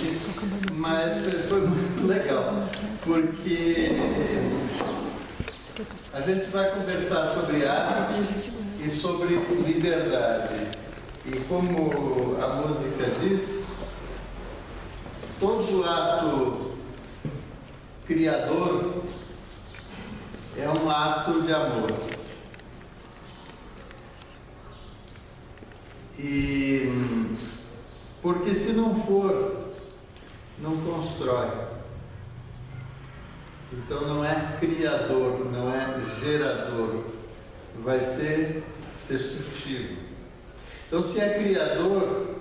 aqui, mas foi muito legal, porque a gente vai conversar sobre arte e sobre liberdade. E como a música diz, todo ato criador é um ato de amor. E porque se não for, não constrói. Então não é criador, não é gerador, vai ser destrutivo. Então se é criador,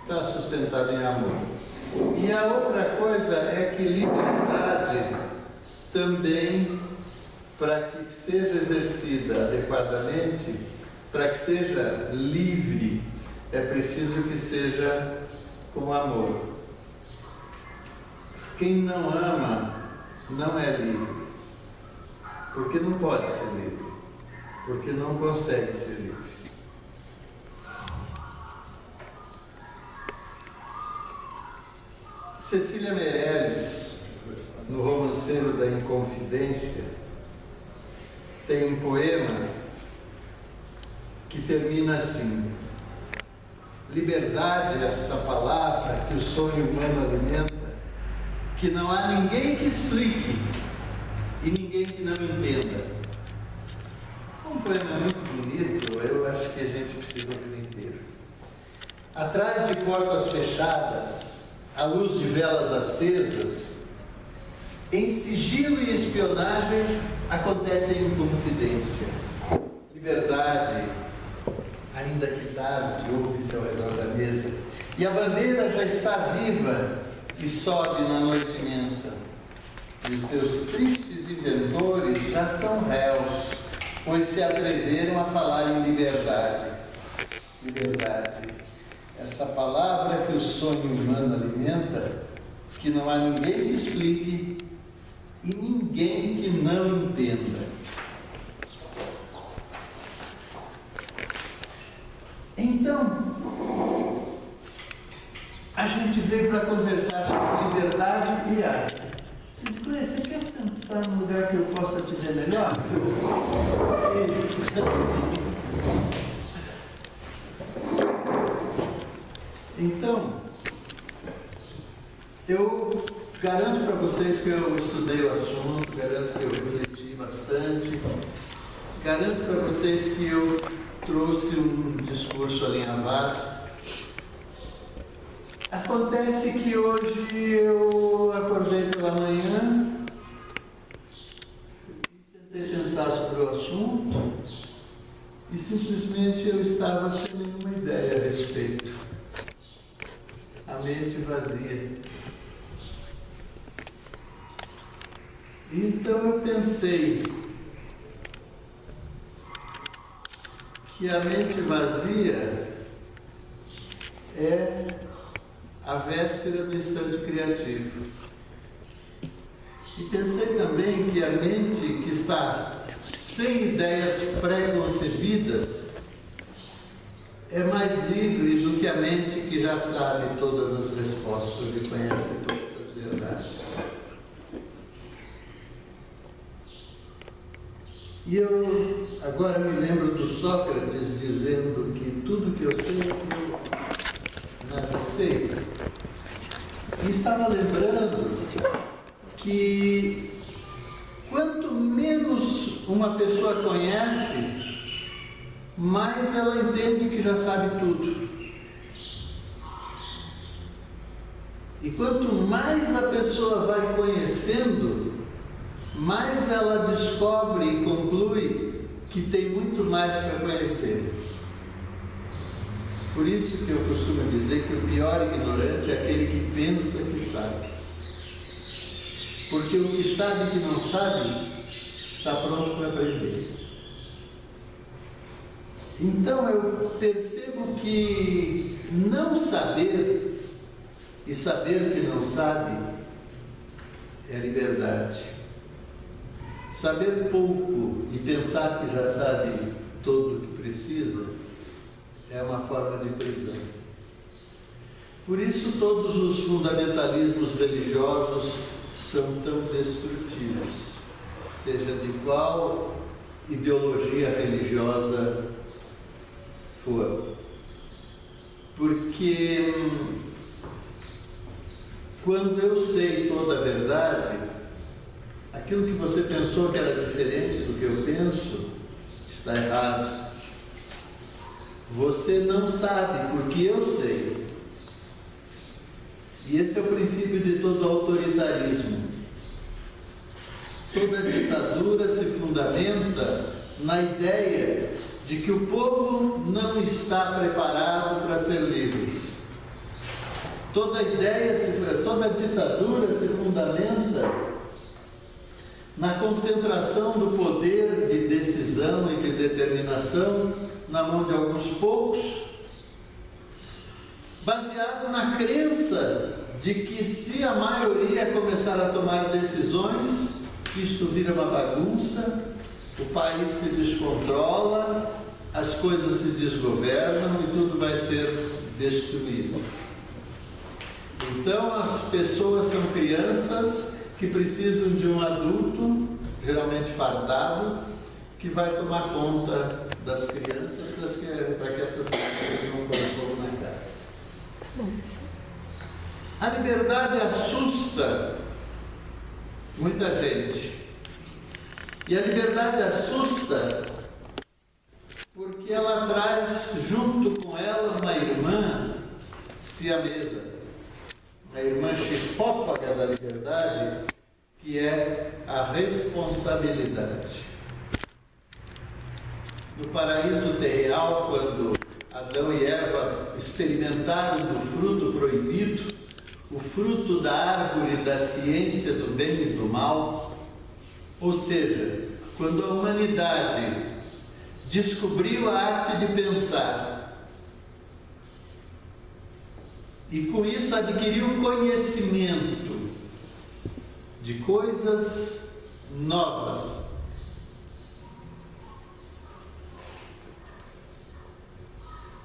está sustentado em amor. E a outra coisa é que liberdade também, para que seja exercida adequadamente, para que seja livre, é preciso que seja com amor. Quem não ama não é livre, porque não pode ser livre, porque não consegue ser livre. Cecília Meirelles, no Romanceiro da Inconfidência, tem um poema que termina assim: liberdade, essa palavra que o sonho humano alimenta, que não há ninguém que explique e ninguém que não entenda. É um poema muito bonito, eu acho que a gente precisa ouvir inteiro. Atrás de portas fechadas, à luz de velas acesas, em sigilo e espionagem acontece a inconfidência. Liberdade, ainda que tarde, ouve-se ao redor da mesa, e a bandeira já está viva e sobe na noite imensa. E os seus tristes inventores já são réus, pois se atreveram a falar em liberdade. Liberdade, essa palavra que o sonho humano alimenta, que não há ninguém que explique e ninguém que não entenda. Então, a gente veio para conversar sobre liberdade e arte. Você quer sentar num lugar que eu possa te ver melhor? Isso. Então, eu garanto para vocês que eu estudei o assunto, garanto que eu refleti bastante, garanto para vocês que eu trouxe um discurso alinhavado. Acontece que hoje eu acordei pela manhã e tentei pensar sobre o assunto e simplesmente eu estava sem nenhuma ideia a respeito. A mente vazia. Então eu pensei que a mente vazia é a véspera do instante criativo. E pensei também que a mente que está sem ideias pré-concebidas é mais livre do que a mente que já sabe todas as respostas e conhece todas as verdades. E eu agora me lembro do Sócrates dizendo que tudo que eu sei, eu nada sei. E estava lembrando que quanto menos uma pessoa conhece, mais ela entende que já sabe tudo. E quanto mais a pessoa vai conhecendo, mais ela descobre e conclui que tem muito mais para conhecer. Por isso que eu costumo dizer que o pior ignorante é aquele que pensa que sabe. Porque o que sabe que não sabe está pronto para aprender. Então eu percebo que não saber e saber que não sabe é liberdade. Saber pouco e pensar que já sabe tudo o que precisa é uma forma de prisão. Por isso todos os fundamentalismos religiosos são tão destrutivos, seja de qual ideologia religiosa for. Porque quando eu sei toda a verdade, aquilo que você pensou que era diferente do que eu penso, está errado. Você não sabe, porque eu sei. E esse é o princípio de todo autoritarismo. Toda ditadura se fundamenta na ideia de que o povo não está preparado para ser livre. Toda ditadura se fundamenta na concentração do poder de decisão e de determinação na mão de alguns poucos, baseado na crença de que se a maioria começar a tomar decisões, isto vira uma bagunça, o país se descontrola, as coisas se desgovernam e tudo vai ser destruído. Então as pessoas são crianças que precisam de um adulto, geralmente fardado, que vai tomar conta das crianças para que essas crianças não ponham fogo na casa. A liberdade assusta muita gente. E a liberdade assusta porque ela traz junto com ela uma irmã siamesa, uma irmã chifópaga da liberdade, que é a responsabilidade. No paraíso terreal, quando Adão e Eva experimentaram do fruto proibido, o fruto da árvore da ciência do bem e do mal, ou seja, quando a humanidade descobriu a arte de pensar e com isso adquiriu conhecimento de coisas novas,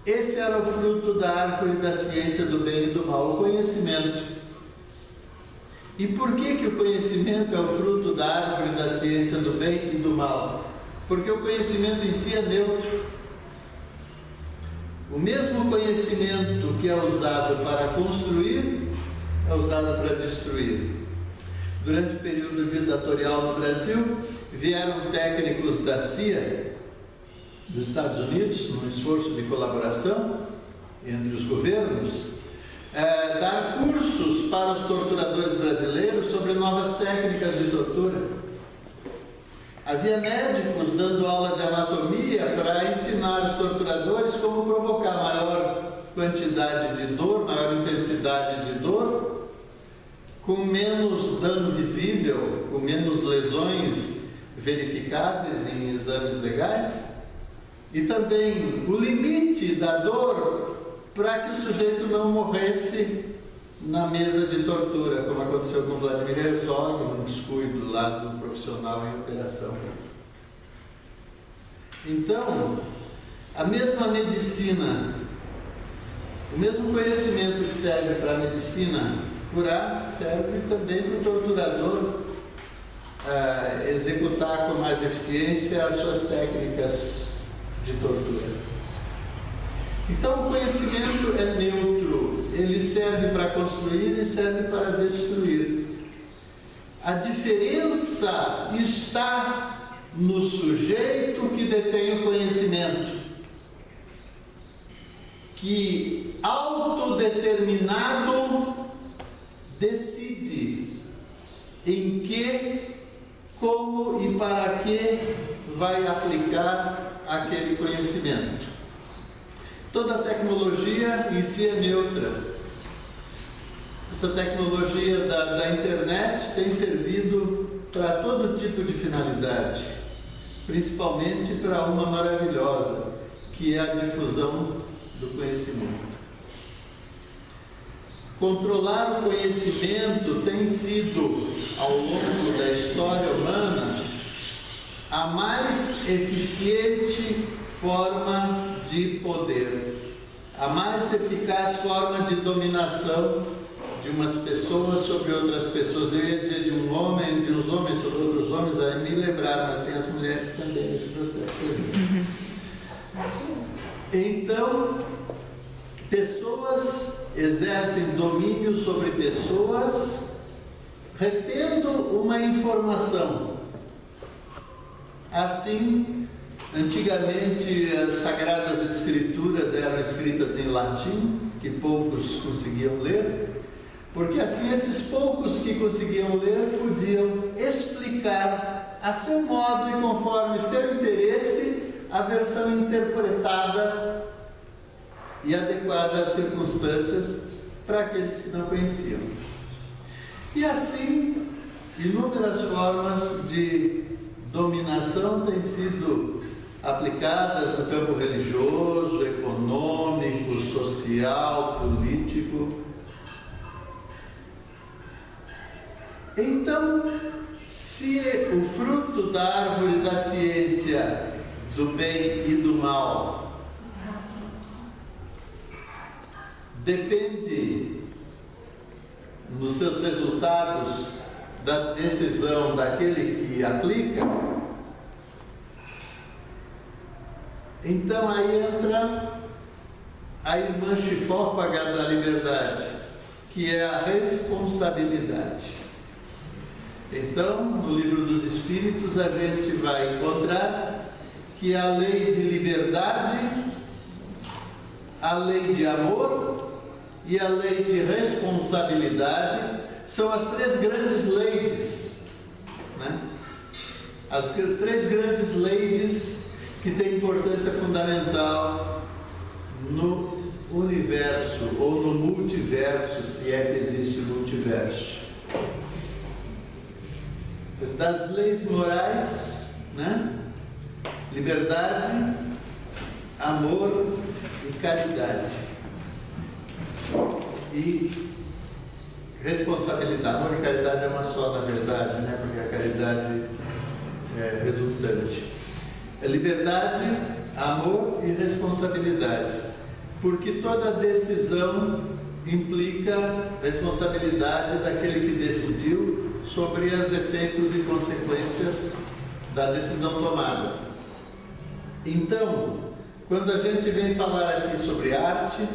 esse era o fruto da árvore da ciência do bem e do mal, o conhecimento. E por que o conhecimento é o fruto da árvore da ciência do bem e do mal? Porque o conhecimento em si é neutro. O mesmo conhecimento que é usado para construir, é usado para destruir. Durante o período ditatorial no Brasil, vieram técnicos da CIA, dos Estados Unidos, num esforço de colaboração entre os governos, dar cursos para os torturadores brasileiros sobre novas técnicas de tortura. Havia médicos dando aula de anatomia para ensinar os torturadores como provocar maior quantidade de dor, maior intensidade de dor, com menos dano visível, com menos lesões verificáveis em exames legais. E também o limite da dor para que o sujeito não morresse na mesa de tortura, como aconteceu com Vladimir Herzog, um descuido lá do profissional em operação. Então, a mesma medicina, o mesmo conhecimento que serve para a medicina curar, serve também para o torturador executar com mais eficiência as suas técnicas de tortura. Então o conhecimento é neutro, ele serve para construir e serve para destruir. A diferença está no sujeito que detém o conhecimento, que autodeterminado decide em que, como e para que vai aplicar aquele conhecimento. Toda a tecnologia em si é neutra. Essa tecnologia da internet tem servido para todo tipo de finalidade, principalmente para uma maravilhosa, que é a difusão do conhecimento. Controlar o conhecimento tem sido, ao longo da história humana, a mais eficiente forma de poder. a mais eficaz forma de dominação de umas pessoas sobre outras pessoas. Eu ia dizer de um homem, de uns homens sobre outros homens, aí me lembraram, mas tem as mulheres também nesse processo. Então, pessoas exercem domínio sobre pessoas, retendo uma informação. Assim, antigamente as Sagradas Escrituras eram escritas em latim, que poucos conseguiam ler, porque assim esses poucos que conseguiam ler podiam explicar a seu modo e conforme seu interesse a versão interpretada e adequada às circunstâncias para aqueles que não conheciam. E assim, inúmeras formas de dominação têm sido aplicadas no campo religioso, econômico, social, político. Então, se o fruto da árvore da ciência do bem e do mal depende nos seus resultados da decisão daquele que aplica, então aí entra a irmã chifófaga da liberdade, que é a responsabilidade. Então, no Livro dos Espíritos, a gente vai encontrar que a lei de liberdade, a lei de amor e a lei de responsabilidade são as três grandes leis, né? As três grandes leis que têm importância fundamental no universo ou no multiverso, se é que existe multiverso. Das leis morais, né? Liberdade, amor e caridade. E responsabilidade. Amor e caridade é uma só, na verdade, né? Porque a caridade é resultante. É liberdade, amor e responsabilidade. Porque toda decisão implica responsabilidade daquele que decidiu sobre os efeitos e consequências da decisão tomada. Então, quando a gente vem falar aqui sobre arte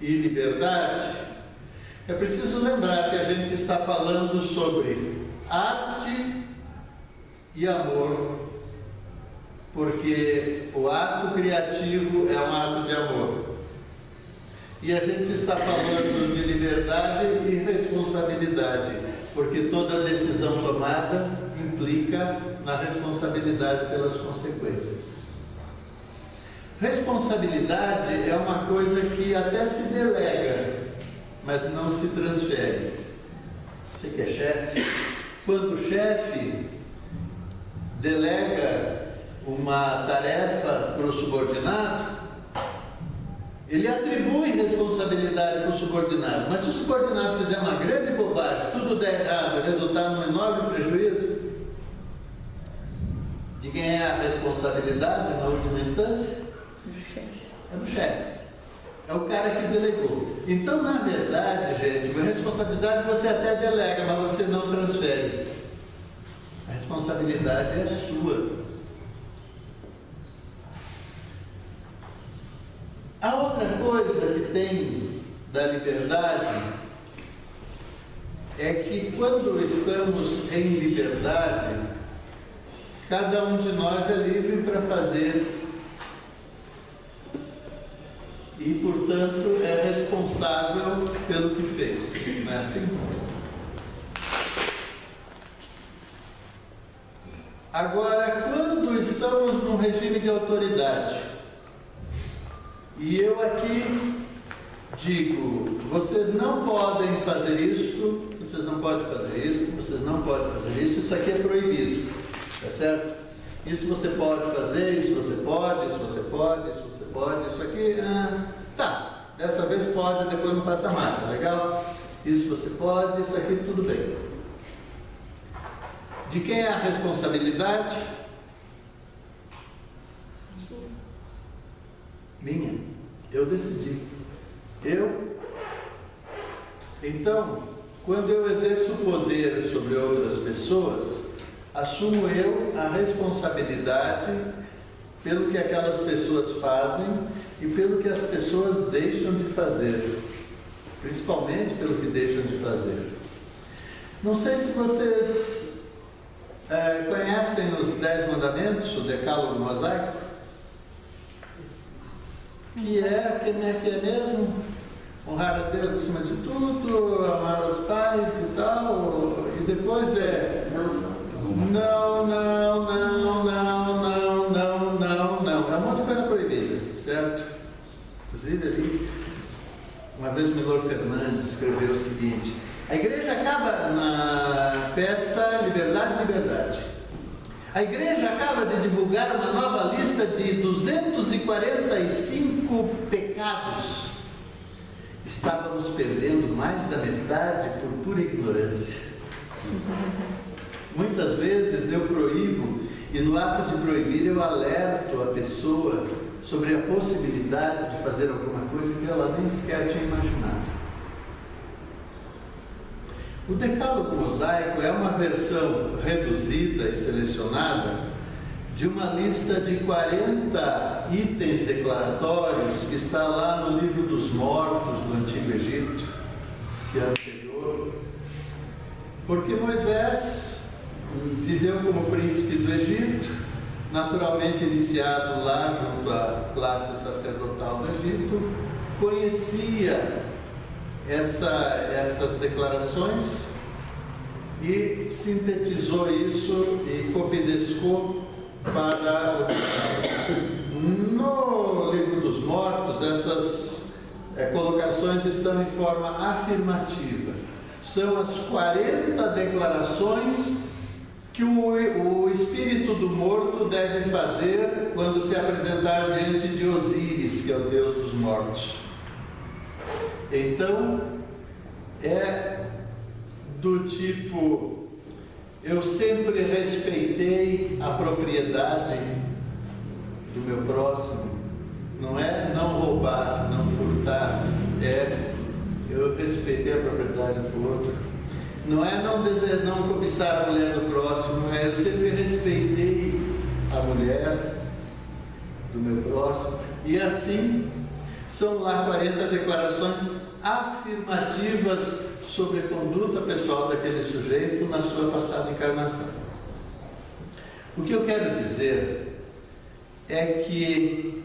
e liberdade, é preciso lembrar que a gente está falando sobre arte e amor, porque o ato criativo é um ato de amor. E a gente está falando de liberdade e responsabilidade, porque toda decisão tomada implica na responsabilidade pelas consequências. Responsabilidade é uma coisa que até se delega, mas não se transfere. Você que é chefe, quando o chefe delega uma tarefa para o subordinado, ele atribui responsabilidade para o subordinado, mas se o subordinado fizer uma grande bobagem, tudo der errado, resultar num enorme prejuízo, de quem é a responsabilidade na última instância? Do chefe. É do chefe. É o cara que delegou. Então, na verdade, gente, a responsabilidade você até delega, mas você não transfere. A responsabilidade é sua. A outra coisa que tem da liberdade é que quando estamos em liberdade, cada um de nós é livre para fazer e, portanto, é responsável pelo que fez. Não é assim? Agora, quando estamos num regime de autoridade, e eu aqui digo, vocês não podem fazer isso, vocês não podem fazer isso, vocês não podem fazer isso aqui é proibido, tá certo? Isso você pode fazer, isso você pode, isso você pode, isso você pode, isso aqui, tá, dessa vez pode, depois não faça mais, tá legal? Isso você pode, isso aqui tudo bem. De quem é a responsabilidade? Minha. Eu decidi. Então, quando eu exerço poder sobre outras pessoas, assumo eu a responsabilidade pelo que aquelas pessoas fazem e pelo que as pessoas deixam de fazer, principalmente pelo que deixam de fazer. Não sei se vocês conhecem os 10 mandamentos, o decálogo mosaico, que é mesmo honrar a Deus acima de tudo, amar os pais e tal, e depois não, é um monte de coisa proibida, certo? Inclusive ali, uma vez o Milor Fernandes escreveu o seguinte: a igreja acaba na peça Liberdade, Liberdade. A igreja acaba de divulgar uma nova lista de 245 pecados. Estávamos perdendo mais da metade por pura ignorância. Muitas vezes eu proíbo, e no ato de proibir eu alerto a pessoa sobre a possibilidade de fazer alguma coisa que ela nem sequer tinha imaginado. O decálogo mosaico é uma versão reduzida e selecionada de uma lista de 40 itens declaratórios que está lá no livro dos mortos do Antigo Egito, que é anterior, porque Moisés viveu como príncipe do Egito, naturalmente iniciado lá junto à classe sacerdotal do Egito, conhecia essas declarações e sintetizou isso e copidescou para no livro dos mortos. Essas colocações estão em forma afirmativa. São as 40 declarações que o espírito do morto deve fazer quando se apresentar diante de Osíris, que é o Deus dos mortos. Então, é do tipo: eu sempre respeitei a propriedade do meu próximo. Não é não roubar, não furtar, eu respeitei a propriedade do outro. Não é não cobiçar a mulher do próximo, eu sempre respeitei a mulher do meu próximo. E assim, são lá 40 declarações afirmativas sobre a conduta pessoal daquele sujeito na sua passada encarnação. O que eu quero dizer é que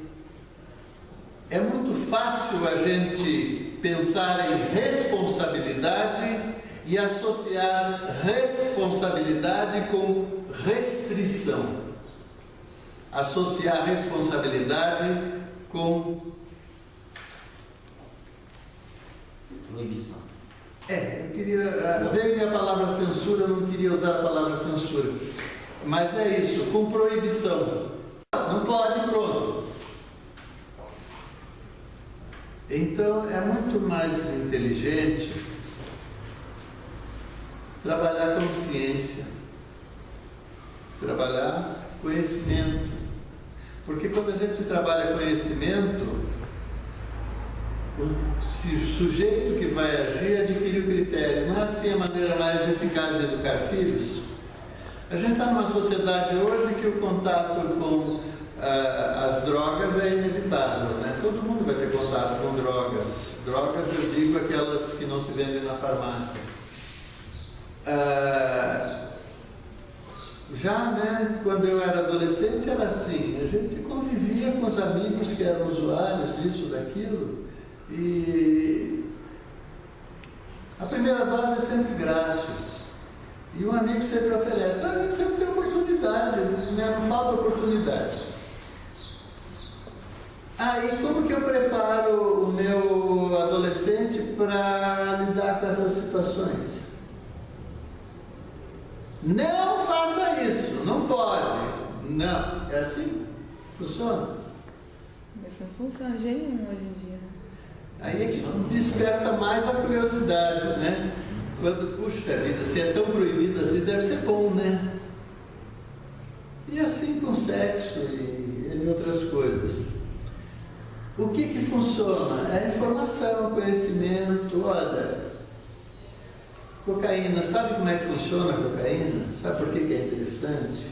é muito fácil a gente pensar em responsabilidade e associar responsabilidade com restrição. Associar responsabilidade com proibição. Eu queria... veio a palavra censura, eu não queria usar a palavra censura. Mas é isso, com proibição. Não pode, pronto. Então, é muito mais inteligente trabalhar consciência, trabalhar conhecimento. Porque quando a gente trabalha conhecimento, o sujeito que vai agir adquire o critério. Não é assim a maneira mais eficaz de educar filhos? A gente está numa sociedade hoje que o contato com as drogas é inevitável, né? Todo mundo vai ter contato com drogas. Drogas, eu digo, aquelas que não se vendem na farmácia. Já, né, quando eu era adolescente era assim, a gente convivia com os amigos que eram usuários disso, daquilo, e a primeira dose é sempre grátis, e um amigo sempre oferece, a gente sempre tem oportunidade, né? Não falta oportunidade. Aí, como que eu preparo o meu adolescente para lidar com essas situações? Não faça isso, não pode. Não, é assim? Funciona? Mas não funciona de jeito nenhum hoje em dia. Aí desperta mais a curiosidade, né? Quando, puxa vida, se é tão proibido assim, deve ser bom, né? E assim com sexo e outras coisas. O que funciona? É a informação, conhecimento. Olha, cocaína, sabe como é que funciona a cocaína? Sabe por que é interessante?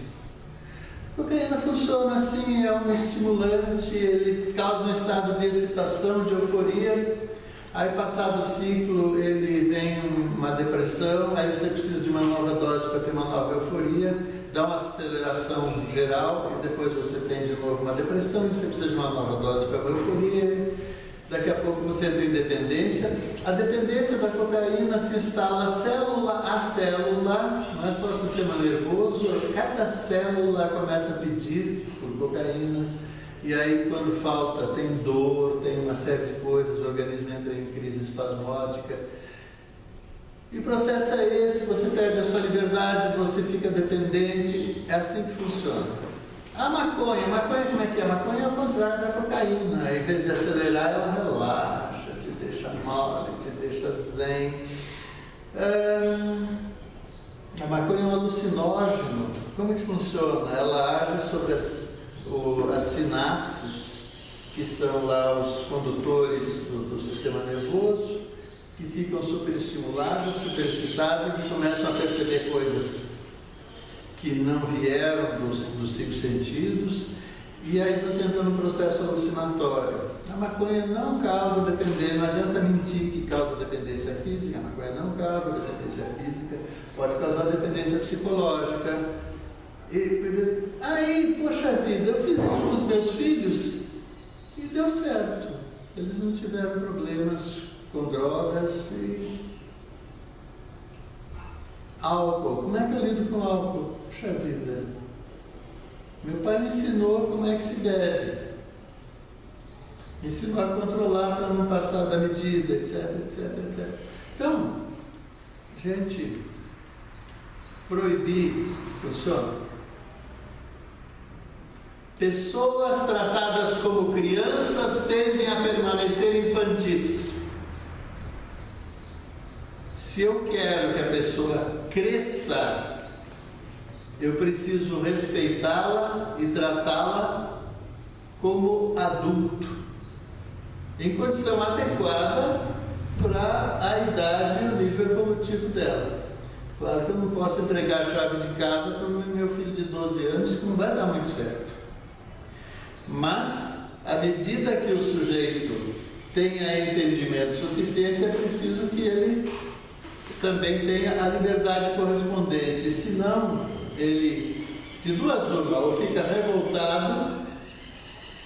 A cocaína funciona assim, é um estimulante, ele causa um estado de excitação, de euforia. Aí, passado o ciclo, ele vem uma depressão, aí você precisa de uma nova dose para ter uma nova euforia, dá uma aceleração geral, e depois você tem de novo uma depressão, e você precisa de uma nova dose para a euforia. Daqui a pouco você entra em dependência. A dependência da cocaína se instala célula a célula, não é só o sistema nervoso, cada célula começa a pedir por cocaína. E aí, quando falta, tem dor, tem uma série de coisas, o organismo entra em crise espasmódica. E o processo é esse: você perde a sua liberdade, você fica dependente, é assim que funciona. A maconha como é que é? A maconha é o contrário da cocaína. Em vez de acelerar, ela relaxa, te deixa mole, te deixa zen. A maconha é um alucinógeno. Como que funciona? Ela age sobre as sinapses, que são lá os condutores do sistema nervoso, que ficam superestimulados, superexcitados e começam a perceber coisas que não vieram dos 5 sentidos, e aí você entra no processo alucinatório. A maconha não causa dependência, não adianta mentir que causa dependência física, a maconha não causa dependência física, pode causar dependência psicológica. Aí, poxa vida, eu fiz isso com os meus filhos e deu certo. Eles não tiveram problemas com drogas e álcool. Como é que eu lido com álcool? Puxa vida, meu pai me ensinou como é que se bebe, me ensinou a controlar para não passar da medida, etc, etc, etc. Então, gente, proibir funciona. Pessoas tratadas como crianças tendem a permanecer infantis. Se eu quero que a pessoa cresça, eu preciso respeitá-la e tratá-la como adulto, em condição adequada para a idade e o nível evolutivo dela. Claro que eu não posso entregar a chave de casa para o meu filho de 12 anos, que não vai dar muito certo. Mas, à medida que o sujeito tenha entendimento suficiente, é preciso que ele também tenha a liberdade correspondente. Senão, ele, de duas uma, ou fica revoltado,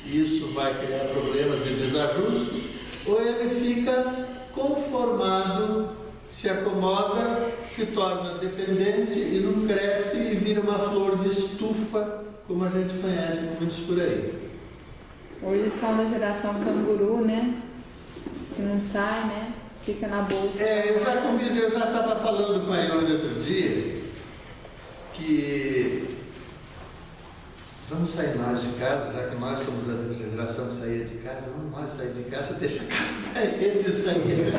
e isso vai criar problemas e desajustes, ou ele fica conformado, se acomoda, se torna dependente e não cresce e vira uma flor de estufa, como a gente conhece muitos por aí. Hoje eles falam da geração canguru, né? Que não sai, né? Fica na bolsa. Eu já estava falando com a Ione outro dia que vamos sair nós de casa, já que nós somos a geração que saía de casa, vamos nós sair de casa, deixa a casa para eles aí.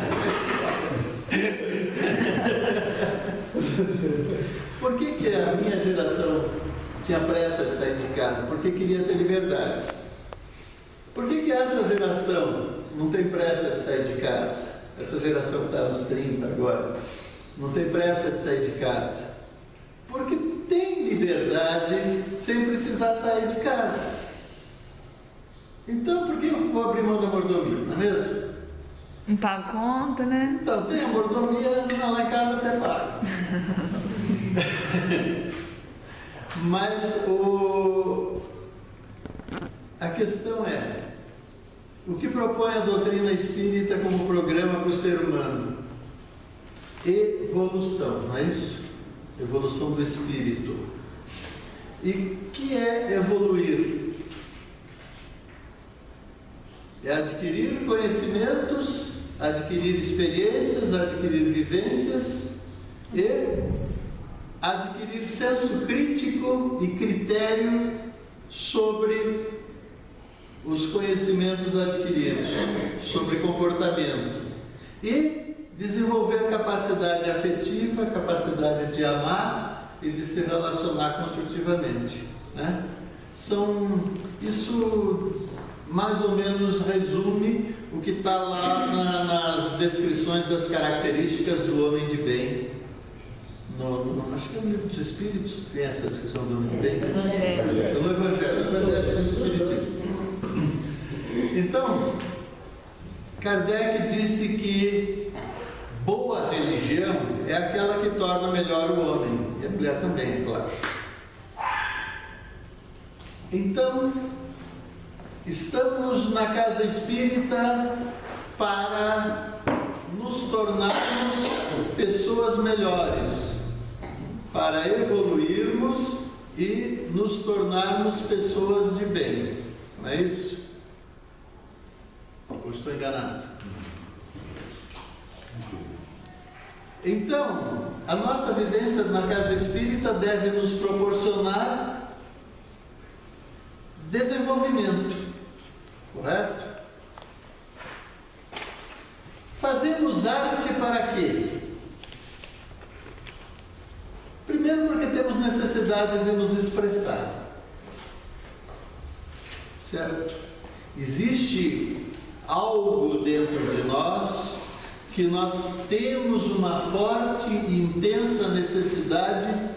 Por que a minha geração tinha pressa de sair de casa? Porque queria ter liberdade. Por que essa geração não tem pressa de sair de casa? Essa geração que está nos 30 agora, não tem pressa de sair de casa. Porque tem liberdade sem precisar sair de casa. Então, por que eu vou abrir mão da mordomia, não é mesmo? Não paga conta, né? Então, tem a mordomia, lá em casa até paga. Mas a questão é, o que propõe a doutrina espírita como programa para o ser humano? Evolução, não é isso? Evolução do espírito. E o que é evoluir? É adquirir conhecimentos, adquirir experiências, adquirir vivências e adquirir senso crítico e critério sobre os conhecimentos adquiridos, sobre comportamento, e desenvolver capacidade afetiva, capacidade de amar e de se relacionar construtivamente, né? Isso mais ou menos resume o que está lá nas descrições das características do homem de bem. Acho que é no Livro dos Espíritos tem essa descrição do homem de bem. Evangelho. No Evangelho do Espiritismo. Então, Kardec disse que boa religião é aquela que torna melhor o homem, e a mulher também, é claro. Então, estamos na casa espírita para nos tornarmos pessoas melhores, para evoluirmos e nos tornarmos pessoas de bem. Não é isso? Ou estou enganado? Então, a nossa vivência na casa espírita deve nos proporcionar desenvolvimento, correto? Fazemos arte para quê? Primeiro, porque temos necessidade de nos expressar, certo? Existe algo dentro de nós que nós temos uma forte e intensa necessidade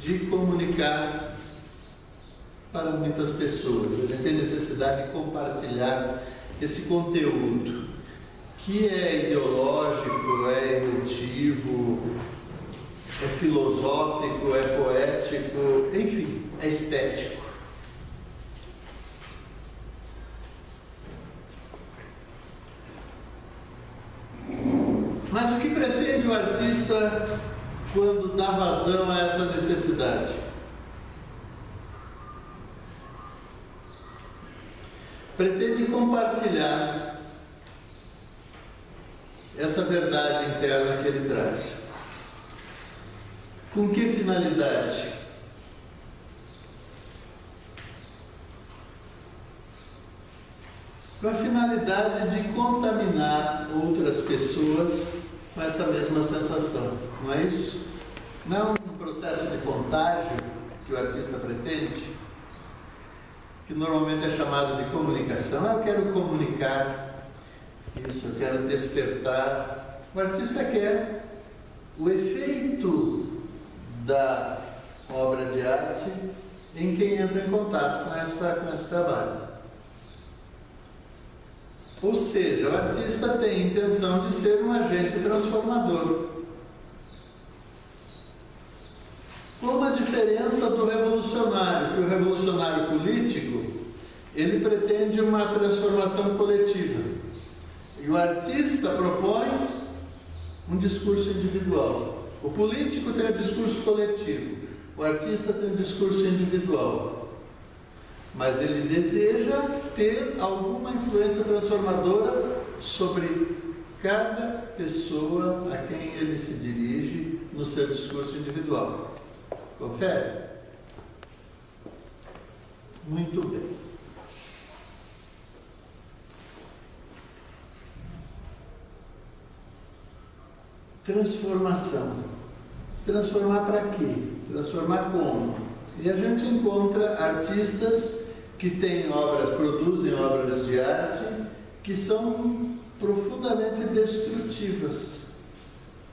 de comunicar para muitas pessoas. A gente tem necessidade de compartilhar esse conteúdo, que é ideológico, é emotivo, é filosófico, é poético, enfim, é estético. Mas o que pretende o artista quando dá vazão a essa necessidade? Pretende compartilhar essa verdade interna que ele traz. Com que finalidade? Com a finalidade de contaminar outras pessoas com essa mesma sensação, não é isso? Não é um processo de contágio que o artista pretende, que normalmente é chamado de comunicação. Eu quero comunicar isso, eu quero despertar. O artista quer o efeito da obra de arte em quem entra em contato com esse trabalho. Ou seja, o artista tem a intenção de ser um agente transformador. Com uma diferença do revolucionário, que o revolucionário político, ele pretende uma transformação coletiva. E o artista propõe um discurso individual. O político tem um discurso coletivo, o artista tem um discurso individual. Mas ele deseja ter alguma influência transformadora sobre cada pessoa a quem ele se dirige no seu discurso individual. Confere? Muito bem. Transformação. Transformar para quê? Transformar como? E a gente encontra artistas que têm obras, produzem obras de arte que são profundamente destrutivas,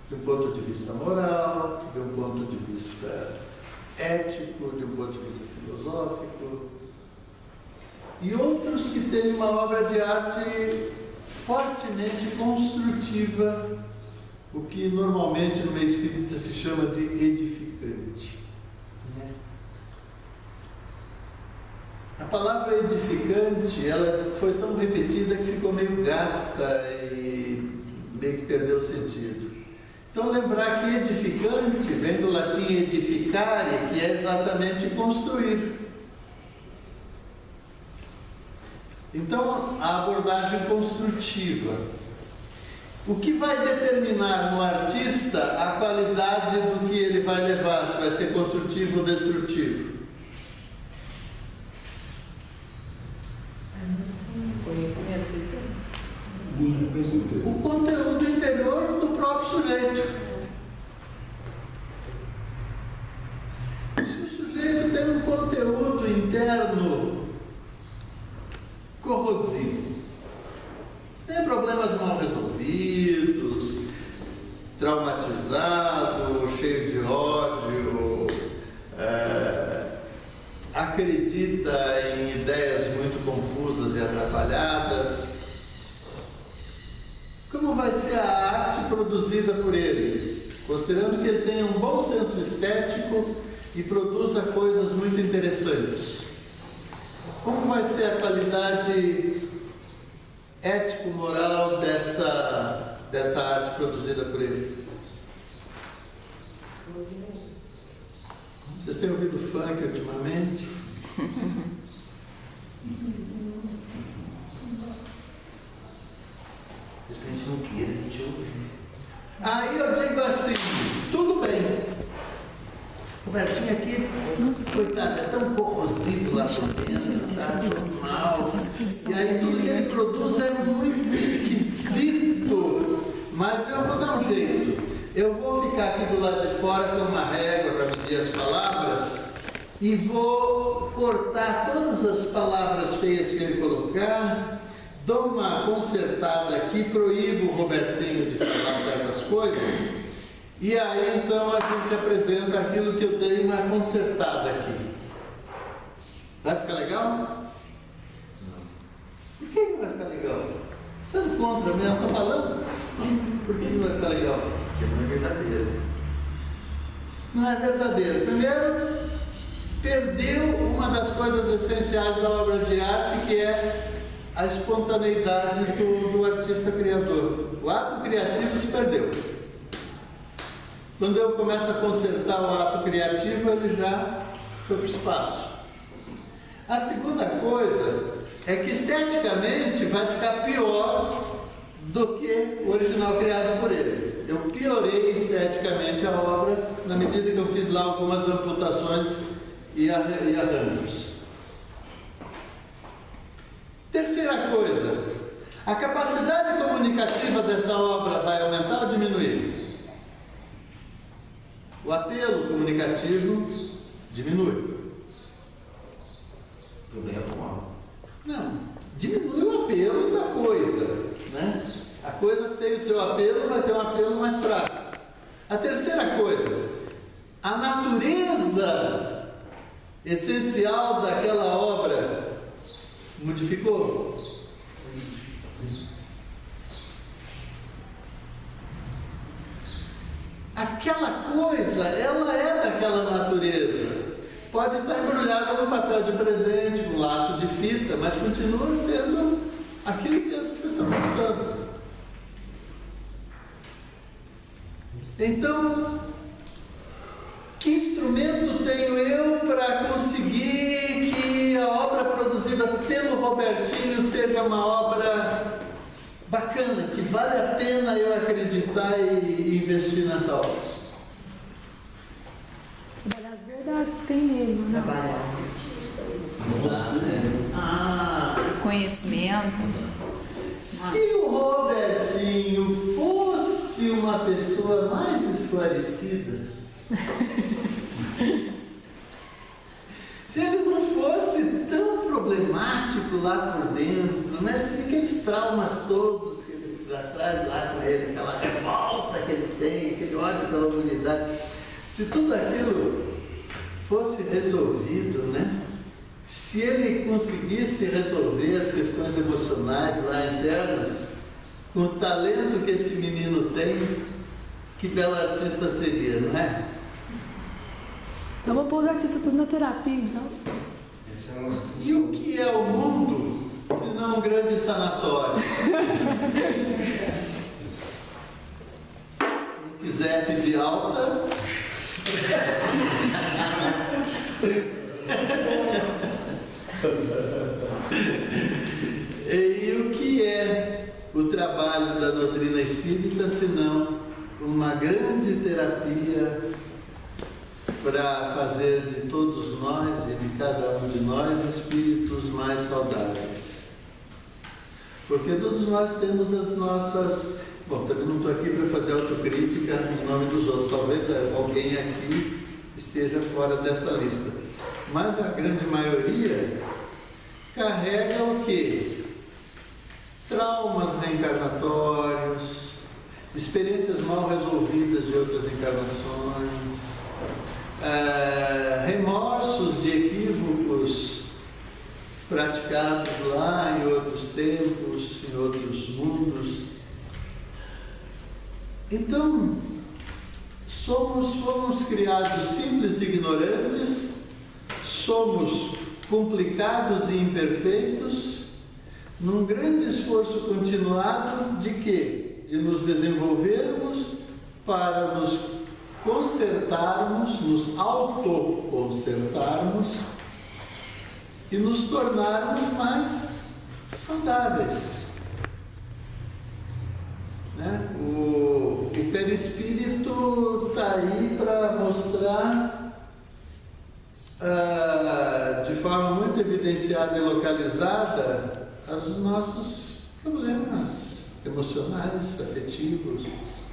de um ponto de vista moral, de um ponto de vista ético, de um ponto de vista filosófico, e outros que têm uma obra de arte fortemente construtiva, o que normalmente no meio espírita se chama de edificante. A palavra edificante, ela foi tão repetida que ficou meio gasta e meio que perdeu o sentido. Então, lembrar que edificante vem do latim edificare, que é exatamente construir. Então, a abordagem construtiva. O que vai determinar no artista a qualidade do que ele vai levar, se vai ser construtivo ou destrutivo? O conteúdo interior do próprio sujeito. Se o sujeito tem um conteúdo interno corrosivo, traumatizado, cheio de ódio, acredita em ideias muito confusas e atrapalhadas. Como vai ser a arte produzida por ele? Considerando que ele tenha um bom senso estético e produza coisas muito interessantes. Como vai ser a qualidade ético-moral dessa arte produzida por ele? Vocês têm ouvido funk ultimamente? Isso que a gente não queira, a gente ouve. Aí eu digo assim, tudo bem. O Bertinho aqui, coitado, é tão corrosivo lá dentro, tá tão mal. E aí tudo que ele produz é muito esquisito. Mas eu vou dar um jeito. Eu vou ficar aqui do lado de fora com uma régua para medir as palavras e vou cortar todas as palavras feias que ele colocar, dou uma consertada aqui, proíbo o Robertinho de falar certas coisas, e aí então a gente apresenta aquilo que eu dei uma consertada aqui. Vai ficar legal? Por que não vai ficar legal? Você não contra mesmo? Estou falando? Por que não vai ficar legal? Porque não é verdadeiro. Não é verdadeiro. Primeiro, perdeu uma das coisas essenciais da obra de arte, que é a espontaneidade do artista criador. O ato criativo se perdeu. Quando eu começo a consertar o ato criativo, ele já foi para o espaço. A segunda coisa é que esteticamente vai ficar pior do que o original criado por ele. Eu piorei esteticamente a obra na medida que eu fiz lá algumas amputações e arranjos. Terceira coisa, a capacidade comunicativa dessa obra vai aumentar ou diminuir? O apelo comunicativo diminui. O problema é formal. Não, diminui o apelo da coisa, né? A coisa que tem o seu apelo vai ter um apelo mais fraco. A terceira coisa, a natureza essencial daquela obra modificou. Aquela coisa, ela é daquela natureza. Pode estar embrulhada no papel de presente, no laço de fita, mas continua sendo aquilo mesmo que vocês estão pensando. Então, que instrumento tenho eu para conseguir que a obra produzida pelo Robertinho seja uma obra bacana, que vale a pena eu acreditar e investir nessa obra? Trabalhar as verdades que tem nele, né? Conhecimento. Se o Robertinho fosse uma pessoa mais esclarecida, se ele não fosse tão problemático lá por dentro, né? Se aqueles traumas todos que ele traz lá com ele, aquela revolta que ele tem, aquele ódio pela humanidade, se tudo aquilo fosse resolvido, né? Se ele conseguisse resolver as questões emocionais lá internas, com o talento que esse menino tem, que belo artista seria, não é? Então vou pôr os artistas tudo na terapia, então. E o que é o mundo, se não um grande sanatório? Quem quiser pedir alta... E o que é o trabalho da doutrina espírita, senão uma grande terapia para fazer de todos nós e de cada um de nós espíritos mais saudáveis? Porque todos nós temos as nossas... Bom, também não estou aqui para fazer autocrítica em nome dos outros, talvez alguém aqui esteja fora dessa lista, mas a grande maioria carrega o quê? Traumas reencarnatórios, experiências mal resolvidas de outras encarnações, remorsos de equívocos praticados lá em outros tempos, em outros mundos. Então, fomos criados simples e ignorantes, somos complicados e imperfeitos, num grande esforço continuado de quê? De nos desenvolvermos para nos consertarmos, nos autoconsertarmos e nos tornarmos mais saudáveis. Né? O perispírito está aí para mostrar de forma muito evidenciada e localizada os nossos problemas emocionais, afetivos.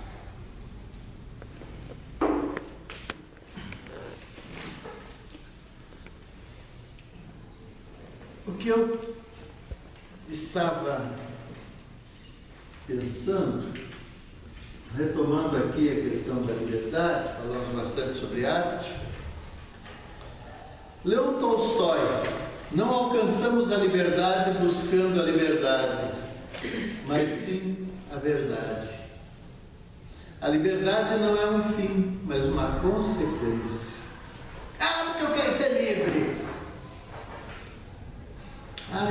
O que eu estava pensando, retomando aqui a questão da liberdade, falamos bastante sobre arte. Leon Tolstói: não alcançamos a liberdade buscando a liberdade, mas sim a verdade. A liberdade não é um fim, mas uma consequência. Porque eu quero ser livre.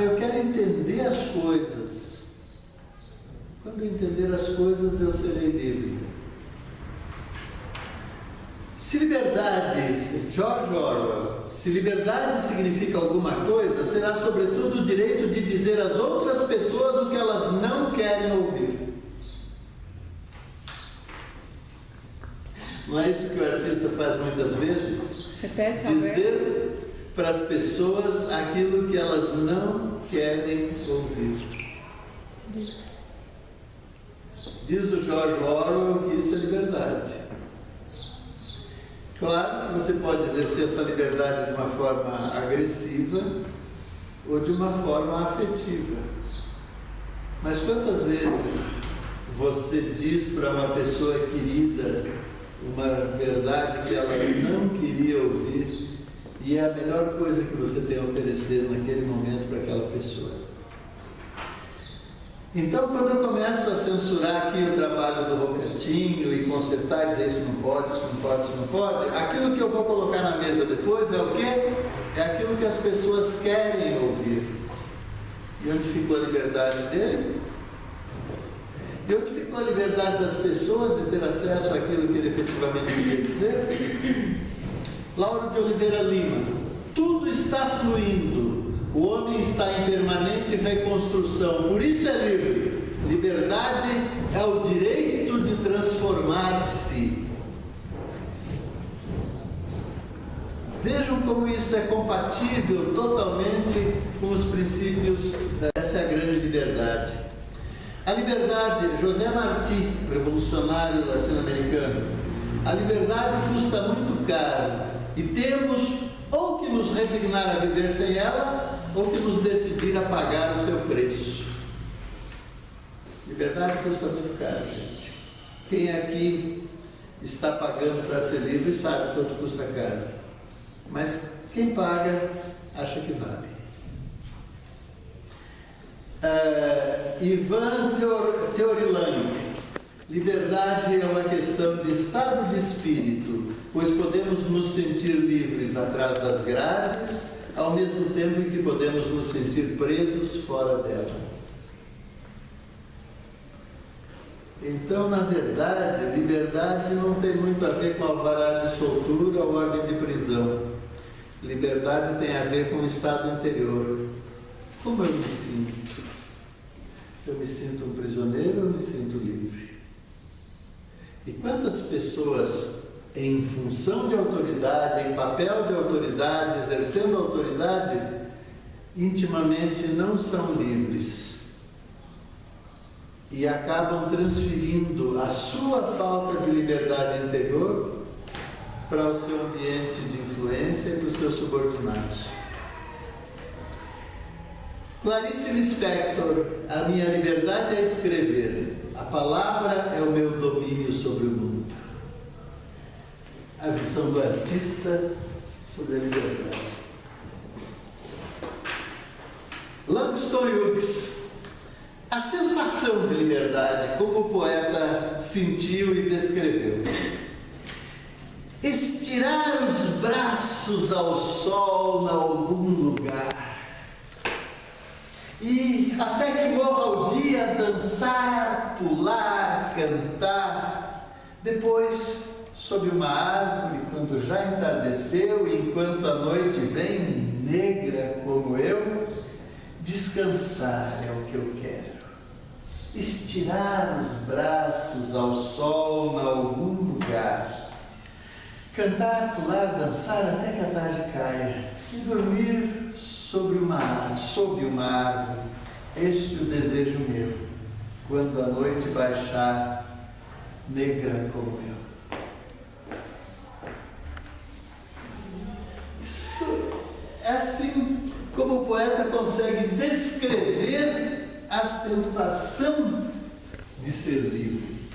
Eu quero entender as coisas. Quando eu entender as coisas, eu serei livre. Se liberdade, George Orwell, se liberdade significa alguma coisa, será sobretudo o direito de dizer às outras pessoas o que elas não querem ouvir. Não é isso que o artista faz muitas vezes? Repete, dizer para as pessoas aquilo que elas não querem ouvir. Diz o George Orwell que isso é liberdade. Claro que você pode exercer a sua liberdade de uma forma agressiva ou de uma forma afetiva. Mas quantas vezes você diz para uma pessoa querida uma verdade que ela não queria ouvir e é a melhor coisa que você tem a oferecer naquele momento para aquela pessoa? Então, quando eu começo a censurar aqui o trabalho do Robertinho e consertar e dizer isso não pode, isso não pode, isso não pode, aquilo que eu vou colocar na mesa depois é o quê? É aquilo que as pessoas querem ouvir. E onde ficou a liberdade dele? E onde ficou a liberdade das pessoas de ter acesso àquilo que ele efetivamente queria dizer? Lauro de Oliveira Lima: tudo está fluindo. O homem está em permanente reconstrução, por isso é livre. Liberdade é o direito de transformar-se. Vejam como isso é compatível totalmente com os princípios dessa grande liberdade. A liberdade, José Martí, revolucionário latino-americano, a liberdade custa muito caro e temos ou que nos resignar a viver sem ela, ou que nos decidir a pagar o seu preço. Liberdade custa muito caro, gente. Quem aqui está pagando para ser livre sabe quanto custa caro. Mas quem paga, acha que vale. Ivan Teorilang: liberdade é uma questão de estado de espírito, pois podemos nos sentir livres atrás das grades, ao mesmo tempo em que podemos nos sentir presos fora dela. Então, na verdade, liberdade não tem muito a ver com alvará de soltura ou ordem de prisão. Liberdade tem a ver com o estado interior. Como eu me sinto? Eu me sinto um prisioneiro ou eu me sinto livre? E quantas pessoas, em função de autoridade, em papel de autoridade, exercendo autoridade, intimamente não são livres e acabam transferindo a sua falta de liberdade interior para o seu ambiente de influência e para os seus subordinados. Clarice Lispector: a minha liberdade é escrever. A palavra é o meu domínio sobre o mundo. A visão do artista sobre a liberdade. Langston Hughes. A sensação de liberdade, como o poeta sentiu e descreveu. Estirar os braços ao sol em algum lugar. E até que morra o dia, dançar, pular, cantar. Depois, sob uma árvore, quando já entardeceu, enquanto a noite vem, negra como eu, descansar é o que eu quero. Estirar os braços ao sol em algum lugar. Cantar, pular, dançar até que a tarde caia. E dormir sob uma árvore. Este é o desejo meu, quando a noite baixar, negra como eu. Isso é assim como o poeta consegue descrever a sensação de ser livre.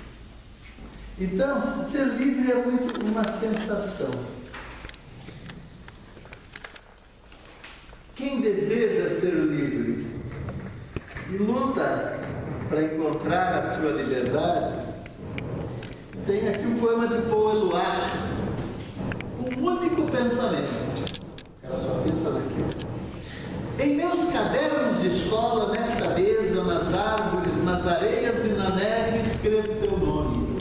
Então, ser livre é muito uma sensação. Quem deseja ser livre e luta para encontrar a sua liberdade, tem aqui um poema de Paul Eluard, um único pensamento. Ela só pensa naquilo. Em meus cadernos de escola, nesta mesa, nas árvores, nas areias e na neve, escrevo teu nome.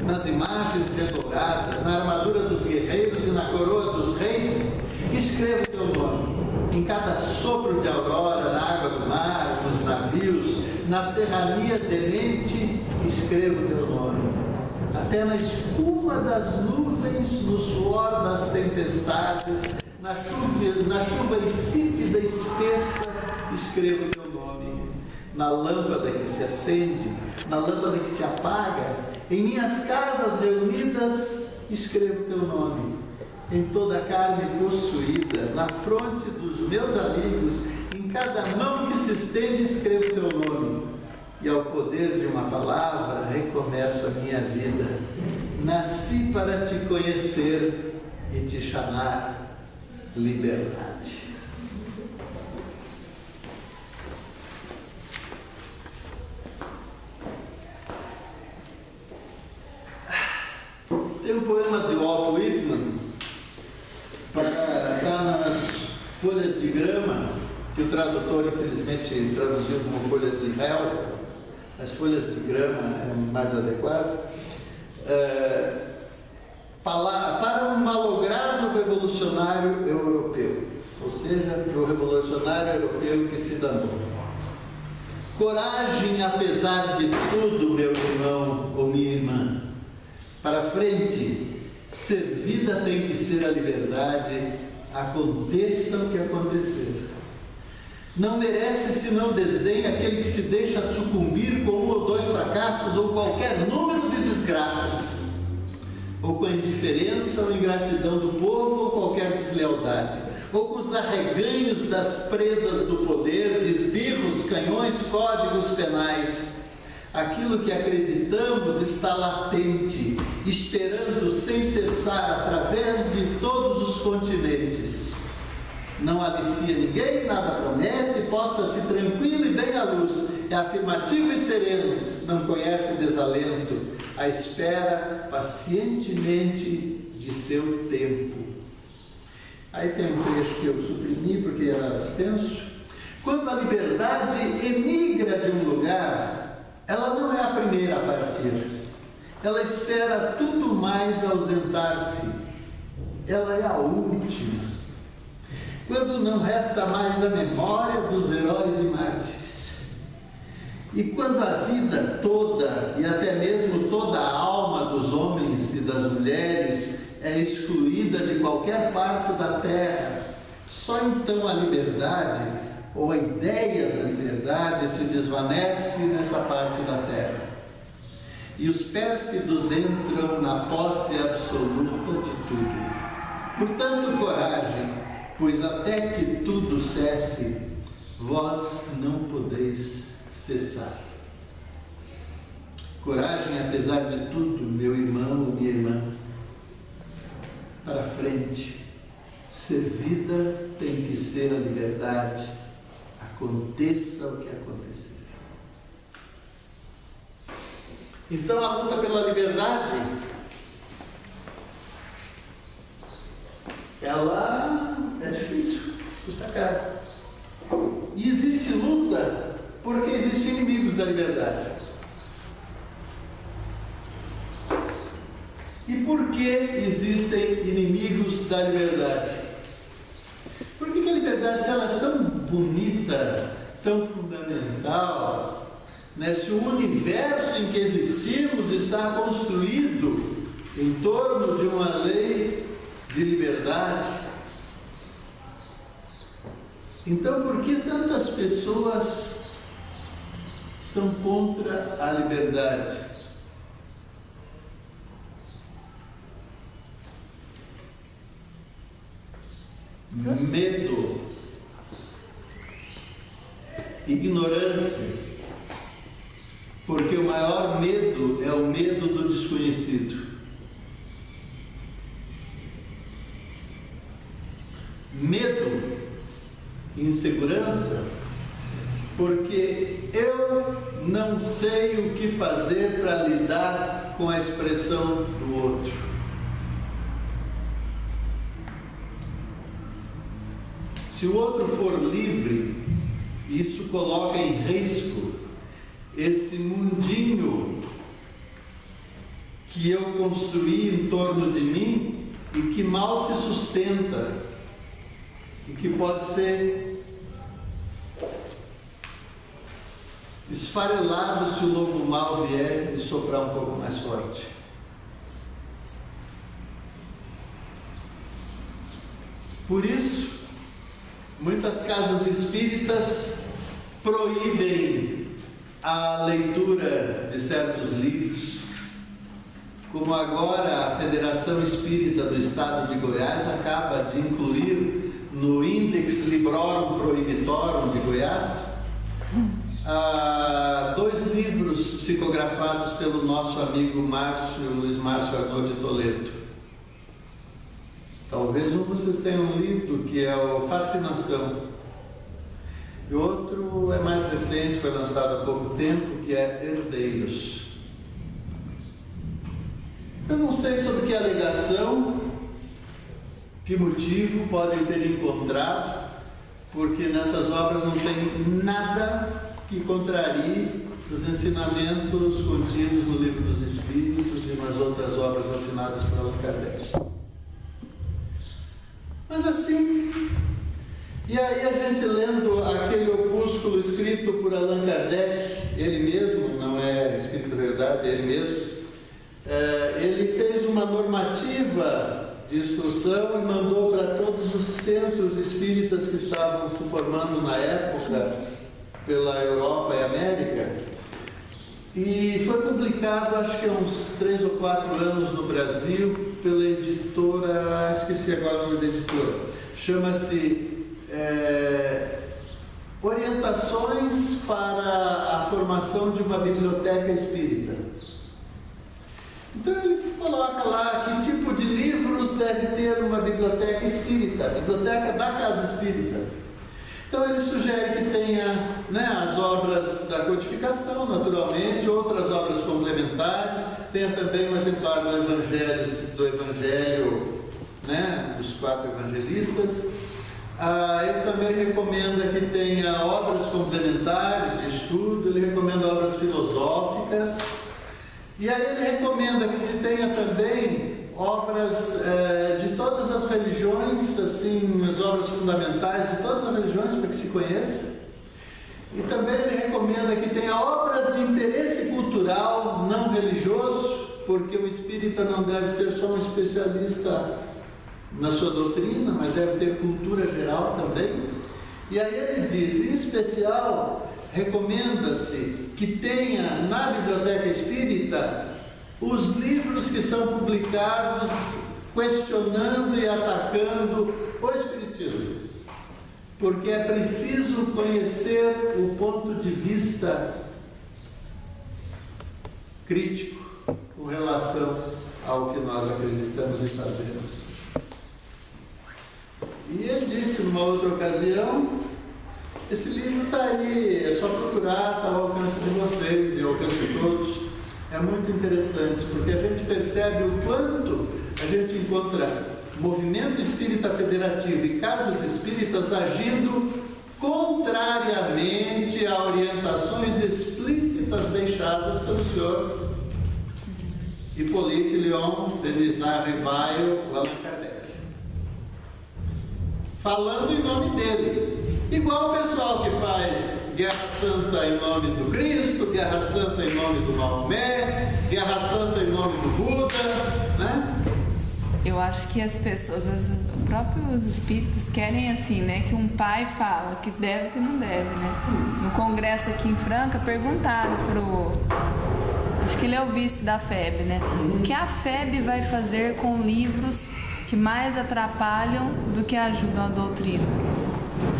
Nas imagens redobradas, na armadura dos guerreiros e na coroa dos reis, escrevo teu nome. Em cada sopro de aurora, na água do mar, nos navios, na serrania demente, escrevo teu nome. Até na espuma das nuvens, no suor das tempestades, na chuva insípida, espessa, escrevo teu nome. Na lâmpada que se acende, na lâmpada que se apaga, em minhas casas reunidas, escrevo teu nome. Em toda a carne possuída, na fronte dos meus amigos, em cada mão que se estende, escrevo teu nome. E ao poder de uma palavra, recomeço a minha vida. Nasci para te conhecer e te chamar liberdade. Tem um poema de Walt Whitman, está nas folhas de grama, que o tradutor infelizmente traduziu como folhas de réu, as folhas de grama é mais adequado, para um malogrado revolucionário europeu, ou seja, para o revolucionário europeu que se danou. Coragem apesar de tudo, meu irmão ou minha irmã. Para frente, ser vida tem que ser a liberdade, aconteça o que acontecer. Não merece senão desdém aquele que se deixa sucumbir com um ou dois fracassos ou qualquer número de desgraças, ou com a indiferença ou ingratidão do povo ou qualquer deslealdade, ou com os arreganhos das presas do poder, de esbirros, canhões, códigos penais. Aquilo que acreditamos está latente, esperando sem cessar através de todos os continentes. Não alicia ninguém, nada promete, posta-se tranquilo e bem à luz, é afirmativo e sereno, não conhece desalento, à espera pacientemente de seu tempo. Aí tem um trecho que eu suprimi porque era extenso. Quando a liberdade emigra de um lugar, ela não é a primeira a partir. Ela espera tudo mais ausentar-se. Ela é a última. Quando não resta mais a memória dos heróis e mártires. E quando a vida toda, e até mesmo toda a alma dos homens e das mulheres, é excluída de qualquer parte da terra, só então a liberdade, ou a ideia da liberdade, se desvanece nessa parte da terra. E os pérfidos entram na posse absoluta de tudo. Portanto, coragem, pois até que tudo cesse, vós não podeis cessar. Coragem, apesar de tudo, meu irmão ou minha irmã. Para frente. Ser vida tem que ser a liberdade. Aconteça o que acontecer. Então a luta pela liberdade, ela é difícil, custa caro. E existe luta porque existem inimigos da liberdade. E por que existem inimigos da liberdade? Por que a liberdade, se ela é tão bonita, tão fundamental, né? Se o universo em que existimos está construído em torno de uma lei de liberdade, então por que tantas pessoas são contra a liberdade? Medo, ignorância, porque o maior medo é o medo do desconhecido. Medo, insegurança, porque eu não sei o que fazer para lidar com a expressão do outro. Se o outro for livre, isso coloca em risco esse mundinho que eu construí em torno de mim e que mal se sustenta e que pode ser esfarelado se o lobo mau vier e soprar um pouco mais forte. Por isso, muitas casas espíritas proíbem a leitura de certos livros, como agora a Federação Espírita do Estado de Goiás acaba de incluir no Index Librorum Prohibitorum de Goiás 2 livros psicografados pelo nosso amigo Luiz Márcio Arnaud de Toledo. Talvez um vocês tenham lido, que é o Fascinação. E outro é mais recente, foi lançado há pouco tempo, que é Herdeiros. Eu não sei sobre que alegação, que motivo podem ter encontrado, porque nessas obras não tem nada que contrarie os ensinamentos contidos no Livro dos Espíritos e nas outras obras assinadas por Allan Kardec. Mas assim, e aí a gente lendo aquele opúsculo escrito por Allan Kardec, ele mesmo, não é Espírito Verdade, é ele mesmo, ele fez uma normativa de instrução e mandou para todos os centros espíritas que estavam se formando na época pela Europa e América, e foi publicado acho que há uns 3 ou 4 anos no Brasil pela editora, esqueci agora o nome da editora, chama-se Orientações para a Formação de uma Biblioteca Espírita. Então ele coloca lá que tipo de livros deve ter uma biblioteca espírita, biblioteca da casa espírita. Então ele sugere que tenha, né, as obras da codificação, naturalmente, outras obras complementares, tenha também um exemplar do Evangelho, né, dos 4 evangelistas. Ele também recomenda que tenha obras complementares de estudo, ele recomenda obras filosóficas, e aí ele recomenda que se tenha também obras de todas as religiões, assim, as obras fundamentais de todas as religiões, para que se conheça. E também ele recomenda que tenha obras de interesse cultural, não religioso, porque o espírita não deve ser só um especialista na sua doutrina, mas deve ter cultura geral também. E aí ele diz, em especial, recomenda-se que tenha na biblioteca espírita os livros que são publicados questionando e atacando o espiritismo, porque é preciso conhecer o ponto de vista crítico com relação ao que nós acreditamos e fazemos. E ele disse numa outra ocasião: esse livro está aí, é só procurar, está ao alcance de vocês e ao alcance de todos. É muito interessante, porque a gente percebe o quanto a gente encontra movimento espírita federativo e casas espíritas agindo contrariamente a orientações explícitas deixadas pelo senhor Hippolyte Léon Denis Rivail, Allan Kardec, falando em nome dele, igual o pessoal que faz Guerra Santa em nome do Cristo, Guerra Santa em nome do Maomé, Guerra Santa em nome do Buda, né? Eu acho que as pessoas, os próprios espíritas querem assim, né? Que um pai fala que deve, que não deve, né? No congresso aqui em Franca, perguntaram acho que ele é o vice da FEB, né? O que a FEB vai fazer com livros que mais atrapalham do que ajudam a doutrina?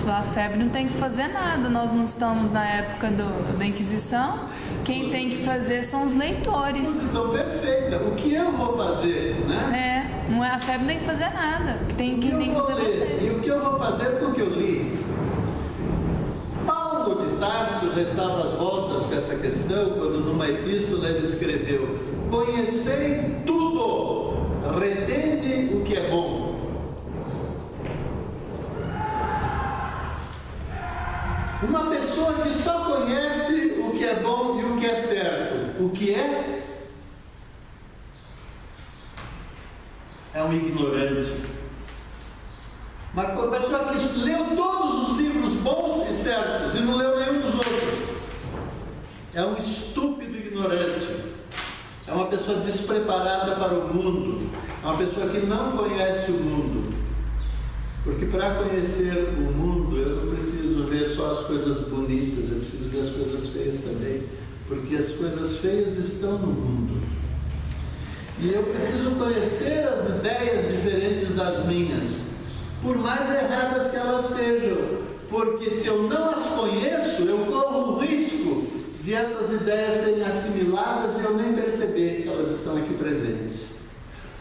A FEB não tem que fazer nada, nós não estamos na época da Inquisição, quem tem que fazer são os leitores. Posição perfeita, o que eu vou fazer, né? Não é, a FEB não tem que fazer nada, quem tem que fazer vocês. E o que eu vou fazer com o que eu li? Paulo de Tarso já estava às voltas com essa questão, quando numa epístola ele escreveu: conhecei tudo, retende o que é bom. Uma pessoa que só conhece o que é bom e o que é certo, o que é um ignorante. Uma pessoa que leu todos os livros bons e certos e não leu nenhum dos outros, é um estúpido ignorante. É uma pessoa despreparada para o mundo, é uma pessoa que não conhece o mundo. Porque para conhecer o mundo, eu não preciso ver só as coisas bonitas, eu preciso ver as coisas feias também. Porque as coisas feias estão no mundo. E eu preciso conhecer as ideias diferentes das minhas, por mais erradas que elas sejam. Porque se eu não as conheço, eu corro o risco de essas ideias serem assimiladas e eu nem perceber que elas estão aqui presentes.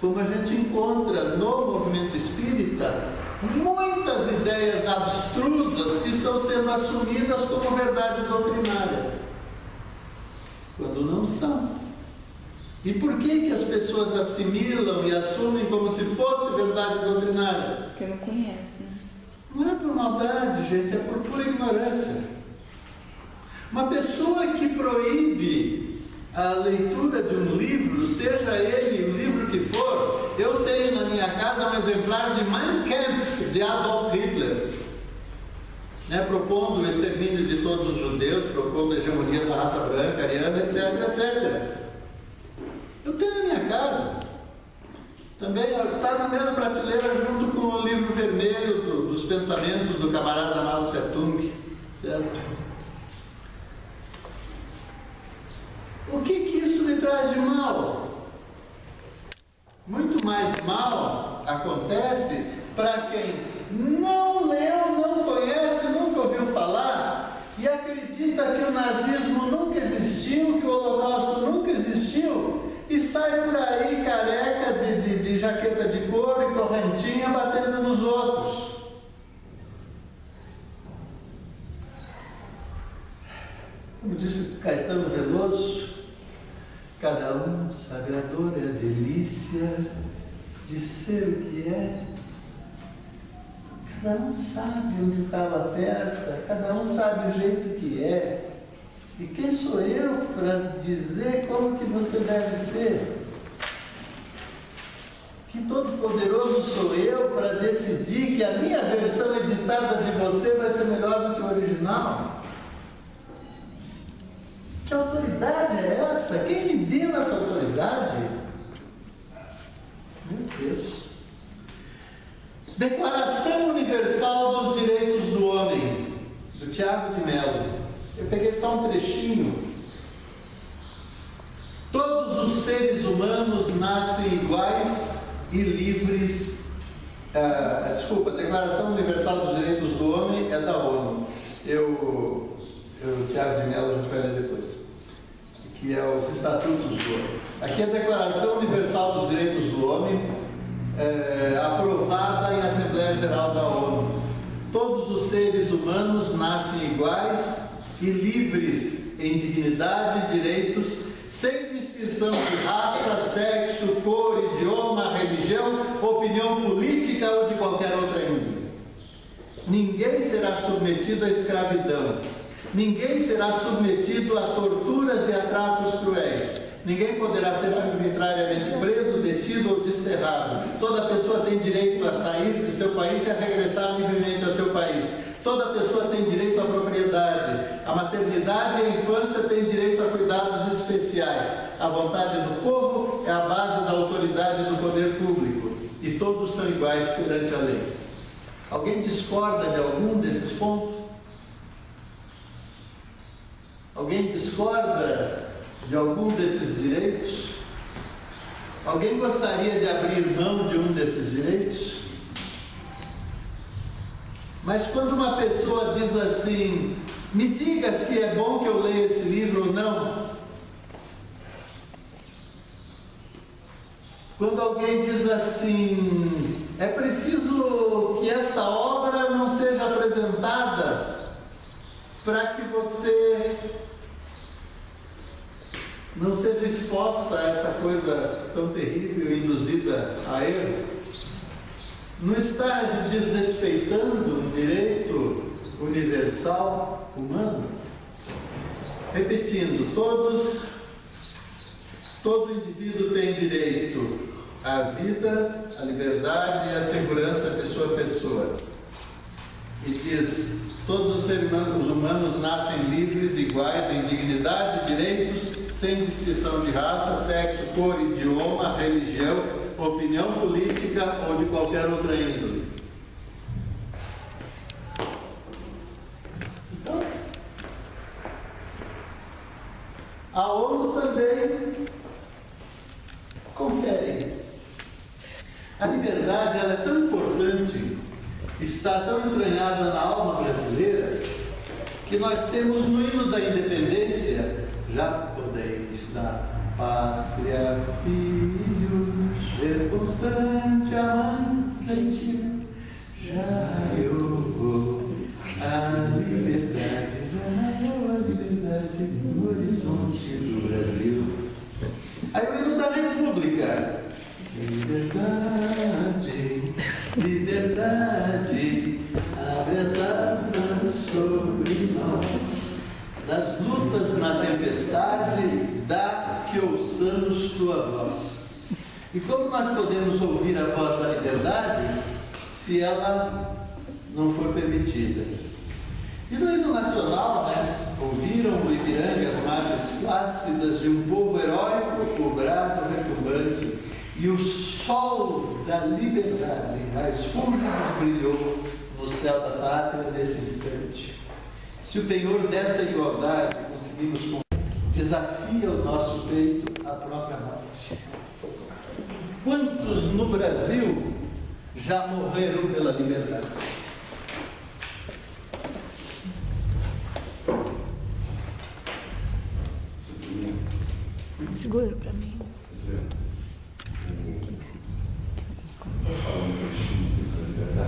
Como a gente encontra no movimento espírita muitas ideias abstrusas que estão sendo assumidas como verdade doutrinária, quando não são. E por que as pessoas assimilam e assumem como se fosse verdade doutrinária? Porque não conhece, né? Não é por maldade, gente, é por pura ignorância. Uma pessoa que proíbe a leitura de um livro, seja ele o livro que for, eu tenho na minha casa um exemplar de Mein Kampf, de Adolf Hitler, né, propondo o extermínio de todos os judeus, propondo a hegemonia da raça branca, ariana, etc, etc. Eu tenho na minha casa. Também está na mesma prateleira junto com o livro vermelho dos pensamentos do camarada Mao Tse Tung, certo? O que isso me traz de mal? Muito mais mal acontece para quem não leu, não conhece, nunca ouviu falar e acredita que o nazismo nunca existiu, que o Holocausto nunca existiu e sai por aí careca de jaqueta de couro e correntinha batendo nos outros. Como disse Caetano Veloso, cada um sabe a dor e a delícia de ser o que é. Cada um sabe onde o calo aperta, cada um sabe o jeito que é. E quem sou eu para dizer como que você deve ser? Que todo-poderoso sou eu para decidir que a minha versão editada de você vai ser melhor do que o original? Que autoridade é essa? Quem me deu essa autoridade? Meu Deus. Declaração Universal dos Direitos do Homem, do Tiago de Mello. Eu peguei só um trechinho. Todos os seres humanos nascem iguais e livres. A Declaração Universal dos Direitos do Homem é da ONU. Tiago de Mello, a gente vai ler depois. que é os Estatutos do Homem. Aqui é a Declaração Universal dos Direitos do Homem, aprovada em Assembleia Geral da ONU. Todos os seres humanos nascem iguais e livres em dignidade e direitos, sem distinção de raça, sexo, cor, idioma, religião, opinião política ou de qualquer outra índole. Ninguém será submetido à escravidão. Ninguém será submetido a torturas e a tratos cruéis. Ninguém poderá ser arbitrariamente preso, detido ou desterrado. Toda pessoa tem direito a sair de seu país e a regressar livremente a seu país. Toda pessoa tem direito à propriedade. A maternidade e a infância têm direito a cuidados especiais. A vontade do povo é a base da autoridade do poder público. E todos são iguais perante a lei. Alguém discorda de algum desses pontos? Alguém discorda de algum desses direitos? Alguém gostaria de abrir mão de um desses direitos? Mas quando uma pessoa diz assim, me diga se é bom que eu leia esse livro ou não. Quando alguém diz assim, é preciso que esta obra não seja apresentada para que você não seja exposta a essa coisa tão terrível e induzida a erro, não está desrespeitando um direito universal humano? Repetindo, todo indivíduo tem direito à vida, à liberdade e à segurança pessoa a pessoa. E diz, todos os seres humanos nascem livres, iguais em dignidade e direitos, sem distinção de raça, sexo, cor, idioma, religião, opinião política ou de qualquer outra índole. Então, a ONU também confere. A liberdade ela é tão importante, está tão entranhada na alma brasileira, que nós temos no hino da independência, já podeis da pátria, filhos, ser constante, amante, legítima, já eu a liberdade, já eu a liberdade no horizonte do Brasil. Aí o hino da República. Liberdade, liberdade, abre as asas sobre nós. Das lutas na tempestade, dá que ouçamos tua voz. E como nós podemos ouvir a voz da liberdade se ela não for permitida? E no hino nacional, ouviram o Ipiranga as margens plácidas de um povo heróico, o brado retumbante, e o sol da liberdade, raios fúlgidos, brilhou no céu da pátria nesse instante. Se o penhor dessa igualdade conseguimos, desafia o nosso peito à própria morte. Quantos no Brasil já morreram pela liberdade? Segura para mim.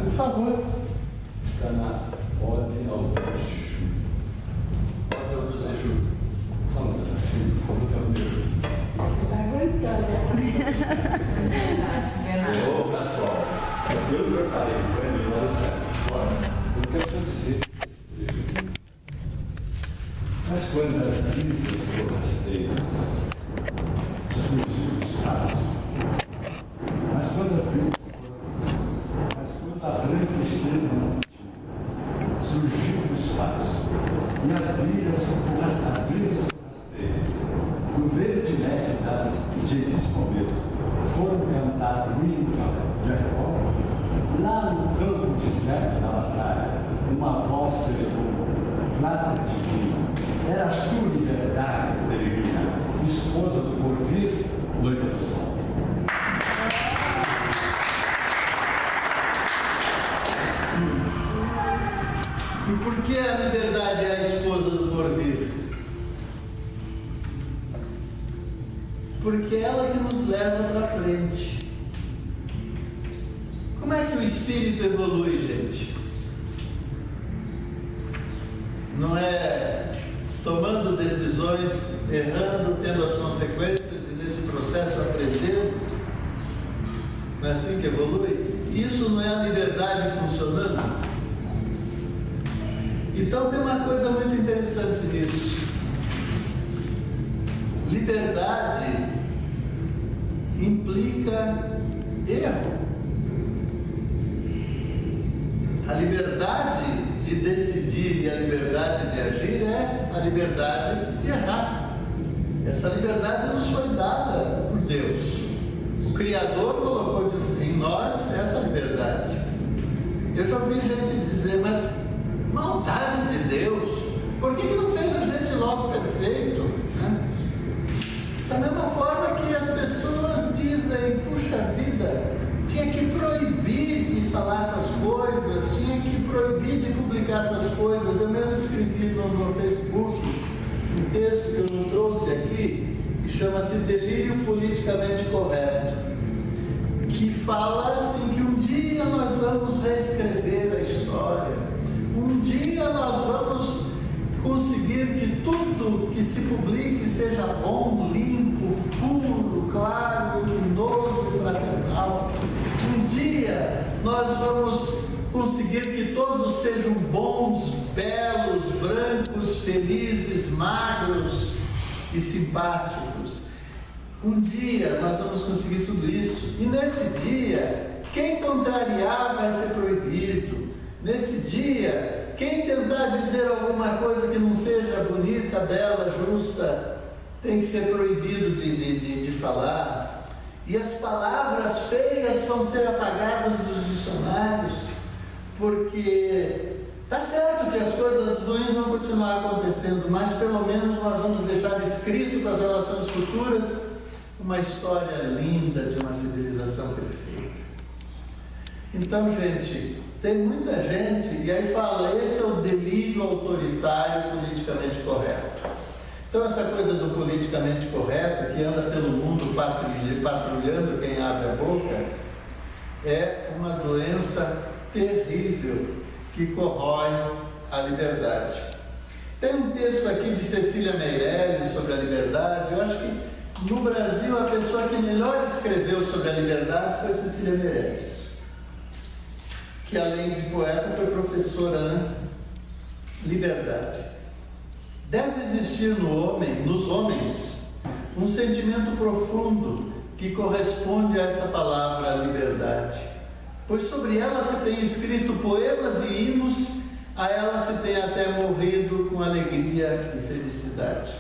Por favor. Está na ordem ao Juju. Ordem ao Juju. Falando assim, como está o meu? Está aguentando. Ô, pessoal, eu preparei para ele, olha só. Eu quero só dizer mas quando as brisas forrasteiras surgiu o espaço, mas quando a branca estrela matina surgiu do espaço e as brisas forrasteiras no verde leque das gentis palmeiras foram cantar o hino de arrebol, lá no campo deserto da batalha uma voz se elevou, clara e divina. Era a sua liberdade, peregrina, esposa do porvir, noiva do sol. E por que a liberdade é a esposa do porvir? espírito evolui, gente? Não é tomando decisões, errando, tendo as consequências e nesse processo aprendendo? Não é assim que evolui? Isso não é a liberdade funcionando? Então tem uma coisa muito interessante nisso. Liberdade implica erro. A liberdade de decidir e a liberdade de agir é a liberdade de errar. Essa liberdade nos foi dada por Deus. O Criador colocou em nós essa liberdade. Eu já ouvi gente dizer, mas maldade de Deus, por que não fez a gente logo perfeito? Né? Da mesma forma que as pessoas dizem, puxa vida, tinha que proibir de falar essas coisas, tinha que proibir de publicar essas coisas. Eu mesmo escrevi no Facebook um texto que eu não trouxe aqui, que chama-se Delírio Politicamente Correto, que fala assim que um dia nós vamos reescrever a história, um dia nós vamos conseguir que tudo que se publique seja bom, limpo, puro, claro, luminoso e fraternal. Um dia nós vamos conseguir que todos sejam bons, belos, brancos, felizes, magros e simpáticos. Um dia nós vamos conseguir tudo isso. E nesse dia, quem contrariar vai ser proibido. Nesse dia, quem tentar dizer alguma coisa que não seja bonita, bela, justa, tem que ser proibido de falar. E as palavras feias vão ser apagadas dos dicionários, porque está certo que as coisas ruins vão continuar acontecendo, mas pelo menos nós vamos deixar escrito para as relações futuras uma história linda de uma civilização perfeita. Então, gente, tem muita gente, e aí fala, esse é o delírio autoritário politicamente correto. Então essa coisa do politicamente correto, que anda pelo mundo patrulhando quem abre a boca, é uma doença terrível que corrói a liberdade. Tem um texto aqui de Cecília Meirelles sobre a liberdade. Eu acho que no Brasil a pessoa que melhor escreveu sobre a liberdade foi Cecília Meirelles, que além de poeta foi professora, né? Liberdade. Deve existir nos homens, um sentimento profundo que corresponde a essa palavra liberdade, pois sobre ela se tem escrito poemas e hinos, a ela se tem até morrido com alegria e felicidade.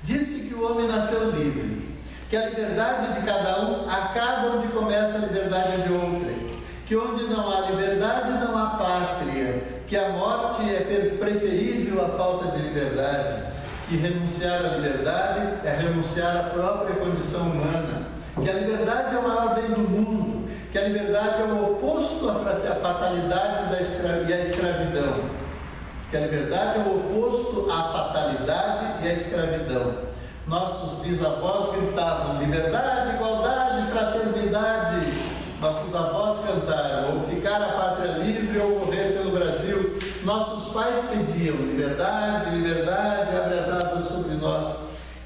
Disse que o homem nasceu livre, que a liberdade de cada um acaba onde começa a liberdade de outrem, que onde não há liberdade não há pátria, que a morte é preferível à falta de liberdade, que renunciar à liberdade é renunciar à própria condição humana, que a liberdade é o maior bem do mundo, que a liberdade é o oposto à fatalidade e à escravidão, que a liberdade é o oposto à fatalidade e à escravidão. Nossos bisavós gritavam liberdade, igualdade, fraternidade. Nossos avós cantaram, ou ficar a pátria livre ou morrer pelo Brasil. Nossos pais pediam liberdade, liberdade, abre as asas sobre nós.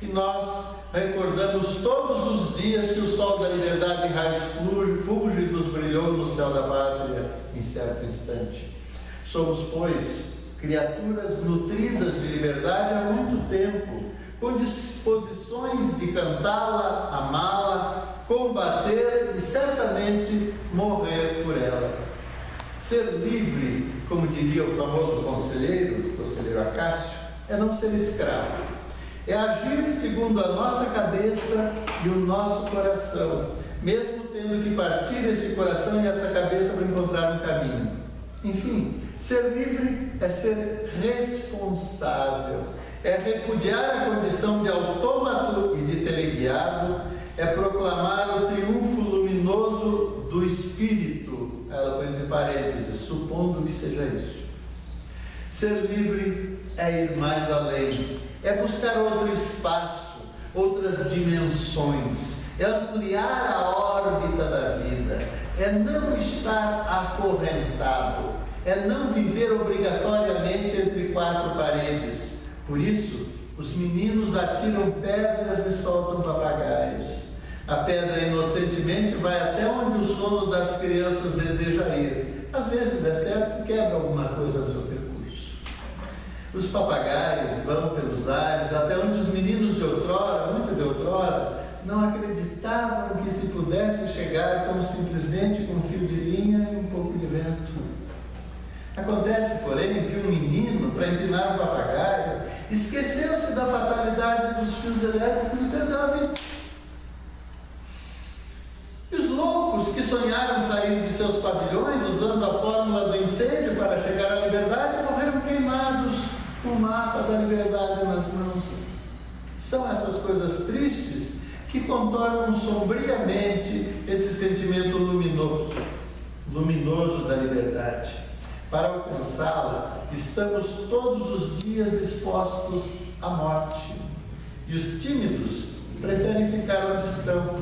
E nós recordamos todos os dias que o sol da liberdade em raios fúlgidos brilhou no céu da pátria em certo instante. Somos, pois, criaturas nutridas de liberdade há muito tempo, com disposições de cantá-la, amá-la, combater e certamente morrer por ela. Ser livre, como diria o famoso conselheiro Acácio, é não ser escravo. É agir segundo a nossa cabeça e o nosso coração, mesmo tendo que partir esse coração e essa cabeça para encontrar um caminho. Enfim, ser livre é ser responsável, é repudiar a condição de autômato e de teleguiado, é proclamar o triunfo luminoso do Espírito, ela põe entre parênteses, supondo que seja isso. Ser livre é ir mais além, é buscar outro espaço, outras dimensões, é ampliar a órbita da vida, é não estar acorrentado, é não viver obrigatoriamente entre quatro paredes. Por isso, os meninos atiram pedras e soltam papagaios. A pedra inocentemente vai até onde o sono das crianças deseja ir. Às vezes é certo que quebra alguma coisa no seu percurso. Os papagaios vão pelos ares até onde os meninos de outrora, muito de outrora, não acreditavam que se pudesse chegar tão simplesmente com um fio de linha e um pouco de vento. Acontece, porém, que um menino, para empinar um papagaio, esqueceu-se da fatalidade dos fios elétricos e perdeu a vida. E os loucos que sonharam sair de seus pavilhões usando a fórmula do incêndio para chegar à liberdade morreram queimados com o mapa da liberdade nas mãos. São essas coisas tristes que contornam sombriamente esse sentimento luminoso da liberdade. Para alcançá-la, estamos todos os dias expostos à morte. E os tímidos preferem ficar onde estão.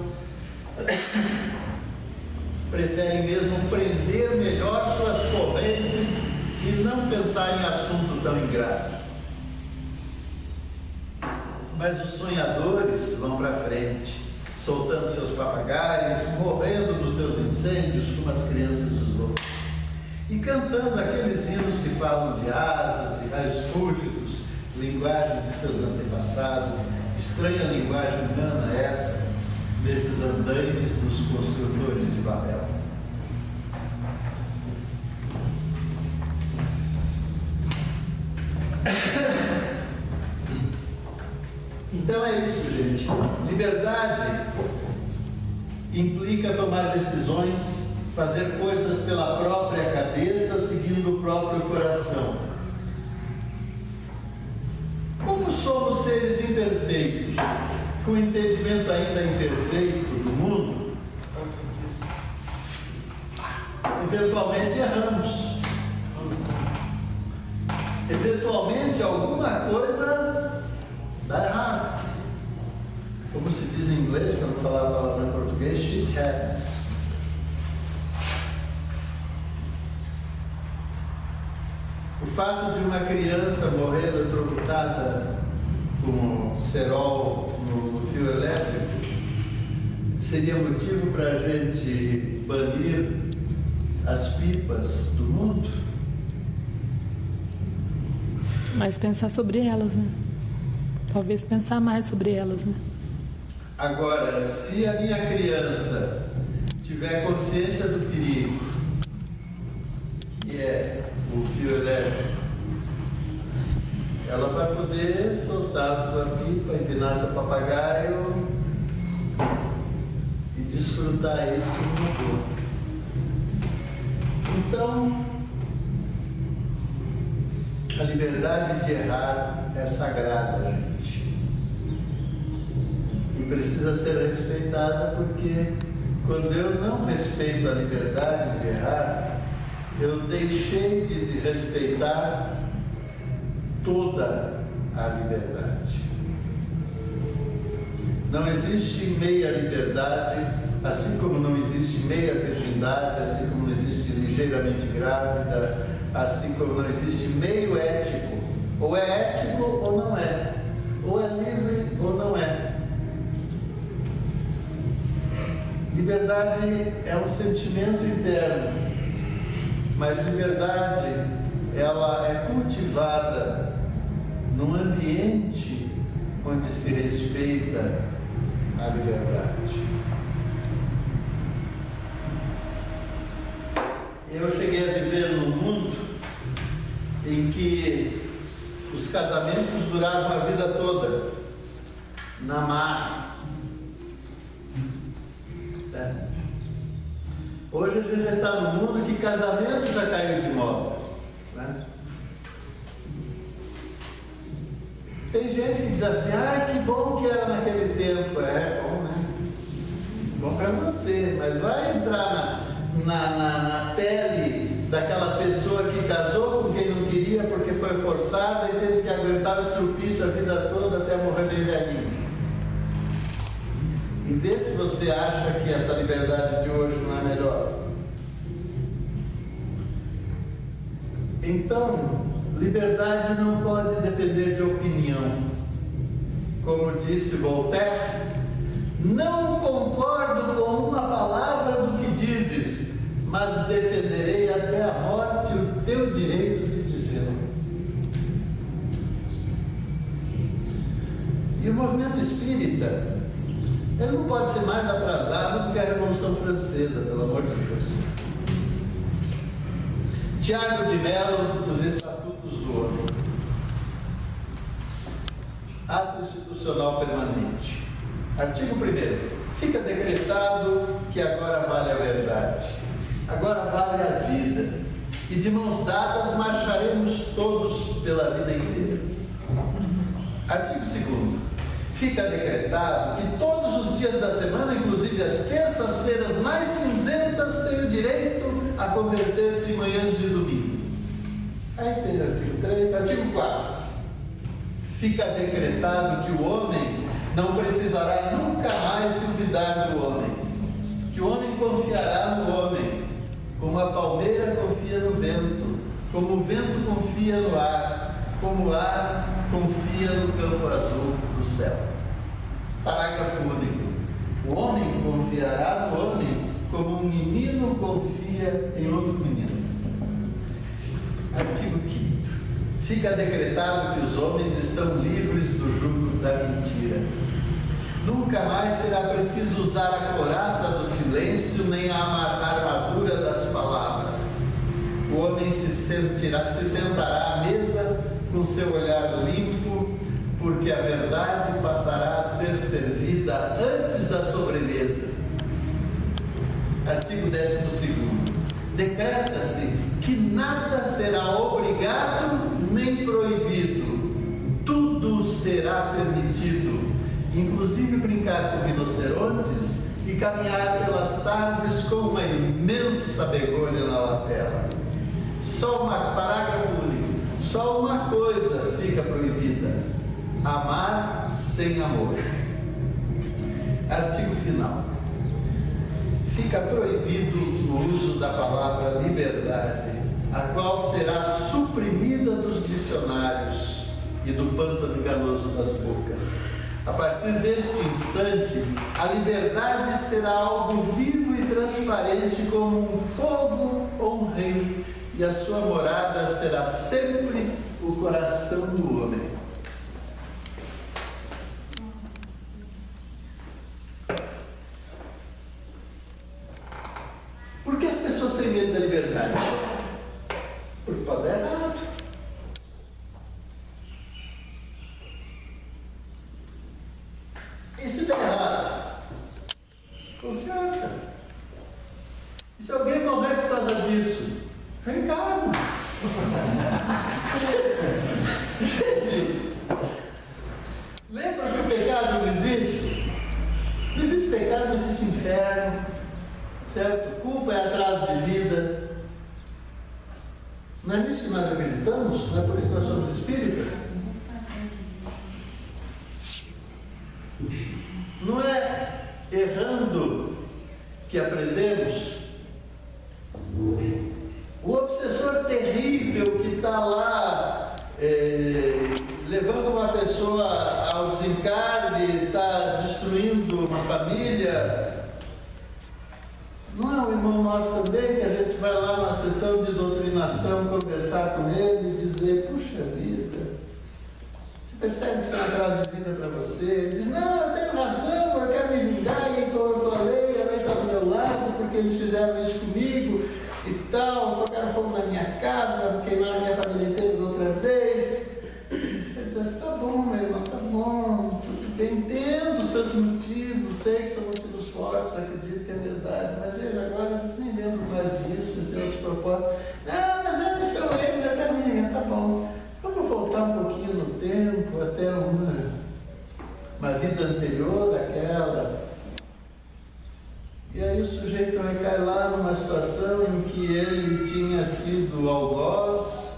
Preferem mesmo prender melhor suas correntes e não pensar em assunto tão ingrato. Mas os sonhadores vão para frente, soltando seus papagaios, morrendo dos seus incêndios como as crianças dos loucos, e cantando aqueles hinos que falam de asas e raios fúlgidos, linguagem de seus antepassados, estranha linguagem humana essa, desses andaimes dos construtores de Babel. Então é isso, gente. Liberdade implica tomar decisões, fazer coisas pela própria cabeça, seguindo o próprio coração. Como somos seres imperfeitos, com entendimento ainda imperfeito do mundo, eventualmente erramos. Eventualmente alguma coisa dá errado. Como se diz em inglês, que eu não falar a palavra em português, shit happens. O fato de uma criança morrer eletrocutada com cerol no fio elétrico seria motivo para a gente banir as pipas do mundo? Mas pensar sobre elas, né? Talvez pensar mais sobre elas, né? Agora, se a minha criança tiver consciência do perigo, que é o fio elétrico, ela vai poder soltar sua pipa, empinar seu papagaio e desfrutar isso no corpo. Então, a liberdade de errar é sagrada, gente. E precisa ser respeitada, porque quando eu não respeito a liberdade de errar, eu deixei de respeitar toda a liberdade. Não existe meia liberdade, assim como não existe meia virgindade, assim como não existe ligeiramente grávida, assim como não existe meio ético. Ou é ético ou não é. Ou é livre ou não é. Liberdade é um sentimento interno, mas liberdade, ela é cultivada num ambiente onde se respeita a liberdade. Eu cheguei a viver num mundo em que os casamentos duravam a vida toda, na marra. Hoje a gente já está num mundo que casamento já caiu de moda, né? Tem gente que diz assim, que bom que era naquele tempo. É bom, né? Bom para você, mas vai entrar na pele daquela pessoa que casou com quem não queria porque foi forçada e teve que aguentar o estrupício a vida toda até morrer bem velhinho. E vê se você acha que essa liberdade de hoje não é melhor. Então, liberdade não pode depender de opinião. Como disse Voltaire, não concordo com uma palavra do que dizes, mas defenderei até a morte o teu direito de dizê-lo. E o movimento espírita, ele não pode ser mais atrasado do que a Revolução Francesa, pelo amor de Deus. Tiago de Mello, os Estatutos do Homem. Ato institucional permanente. Artigo 1º. Fica decretado que agora vale a verdade. Agora vale a vida. E de mãos dadas marcharemos todos pela vida inteira. Artigo 2º. Fica decretado que todos os dias da semana, inclusive as terças-feiras mais cinzentas, têm o direito a converter-se em manhãs de domingo. Aí tem o artigo 3, artigo 4. Fica decretado que o homem não precisará nunca mais duvidar do homem, que o homem confiará no homem, como a palmeira confia no vento, como o vento confia no ar, como o ar confia no campo azul do céu. Parágrafo único. O homem confiará no homem como um menino confia em outro menino. Artigo 5º. Fica decretado que os homens estão livres do jugo da mentira. Nunca mais será preciso usar a couraça do silêncio nem a armadura das palavras. O homem se sentará à mesa com seu olhar limpo, porque a verdade passará a ser servida antes da sobremesa. Artigo 12º. Decreta-se que nada será obrigado nem proibido. Tudo será permitido, inclusive brincar com rinocerontes e caminhar pelas tardes com uma imensa begônia na lapela. Parágrafo único. Só uma coisa fica proibida: amar sem amor. Artigo final. Fica proibido o uso da palavra liberdade, a qual será suprimida dos dicionários e do pântano enganoso das bocas. A partir deste instante, a liberdade será algo vivo e transparente como um fogo ou um rio, e a sua morada será sempre o coração do homem. Por que as pessoas têm medo da liberdade? Porque pode dar errado. E se der errado? Conserta. E se alguém morrer por causa disso? Reencarna. Gente, lembra que o pecado não existe? Não existe pecado, não existe inferno. Certo? Culpa é atraso de vida. Não é nisso que nós acreditamos? Não é por isso que nós somos espíritas? Não é errando que aprendemos? O obsessor terrível que está lá levando uma pessoa ao desencarne, está destruindo uma família. Não é um irmão nosso também que a gente vai lá na sessão de doutrinação conversar com ele e dizer: puxa vida, você percebe que isso é um atraso de vida para você? Ele diz: não, eu tenho razão, eu quero me vingar, e então a lei está do meu lado, porque eles fizeram isso comigo e tal, colocaram fogo na minha casa, queimaram minha família inteira da outra vez. Ele diz assim: tá bom, meu irmão, tá bom, eu entendo os seus motivos, sei que são motivos fortes, acredito que é verdade, mas veja, agora eles nem lembram mais disso, eles têm outros propósitos. Não, mas eles são eles, eu quero me vingar, tá bom. Vamos voltar um pouquinho no tempo, até uma vida anterior àquela. E aí o sujeito recai lá numa situação em que ele tinha sido o algoz,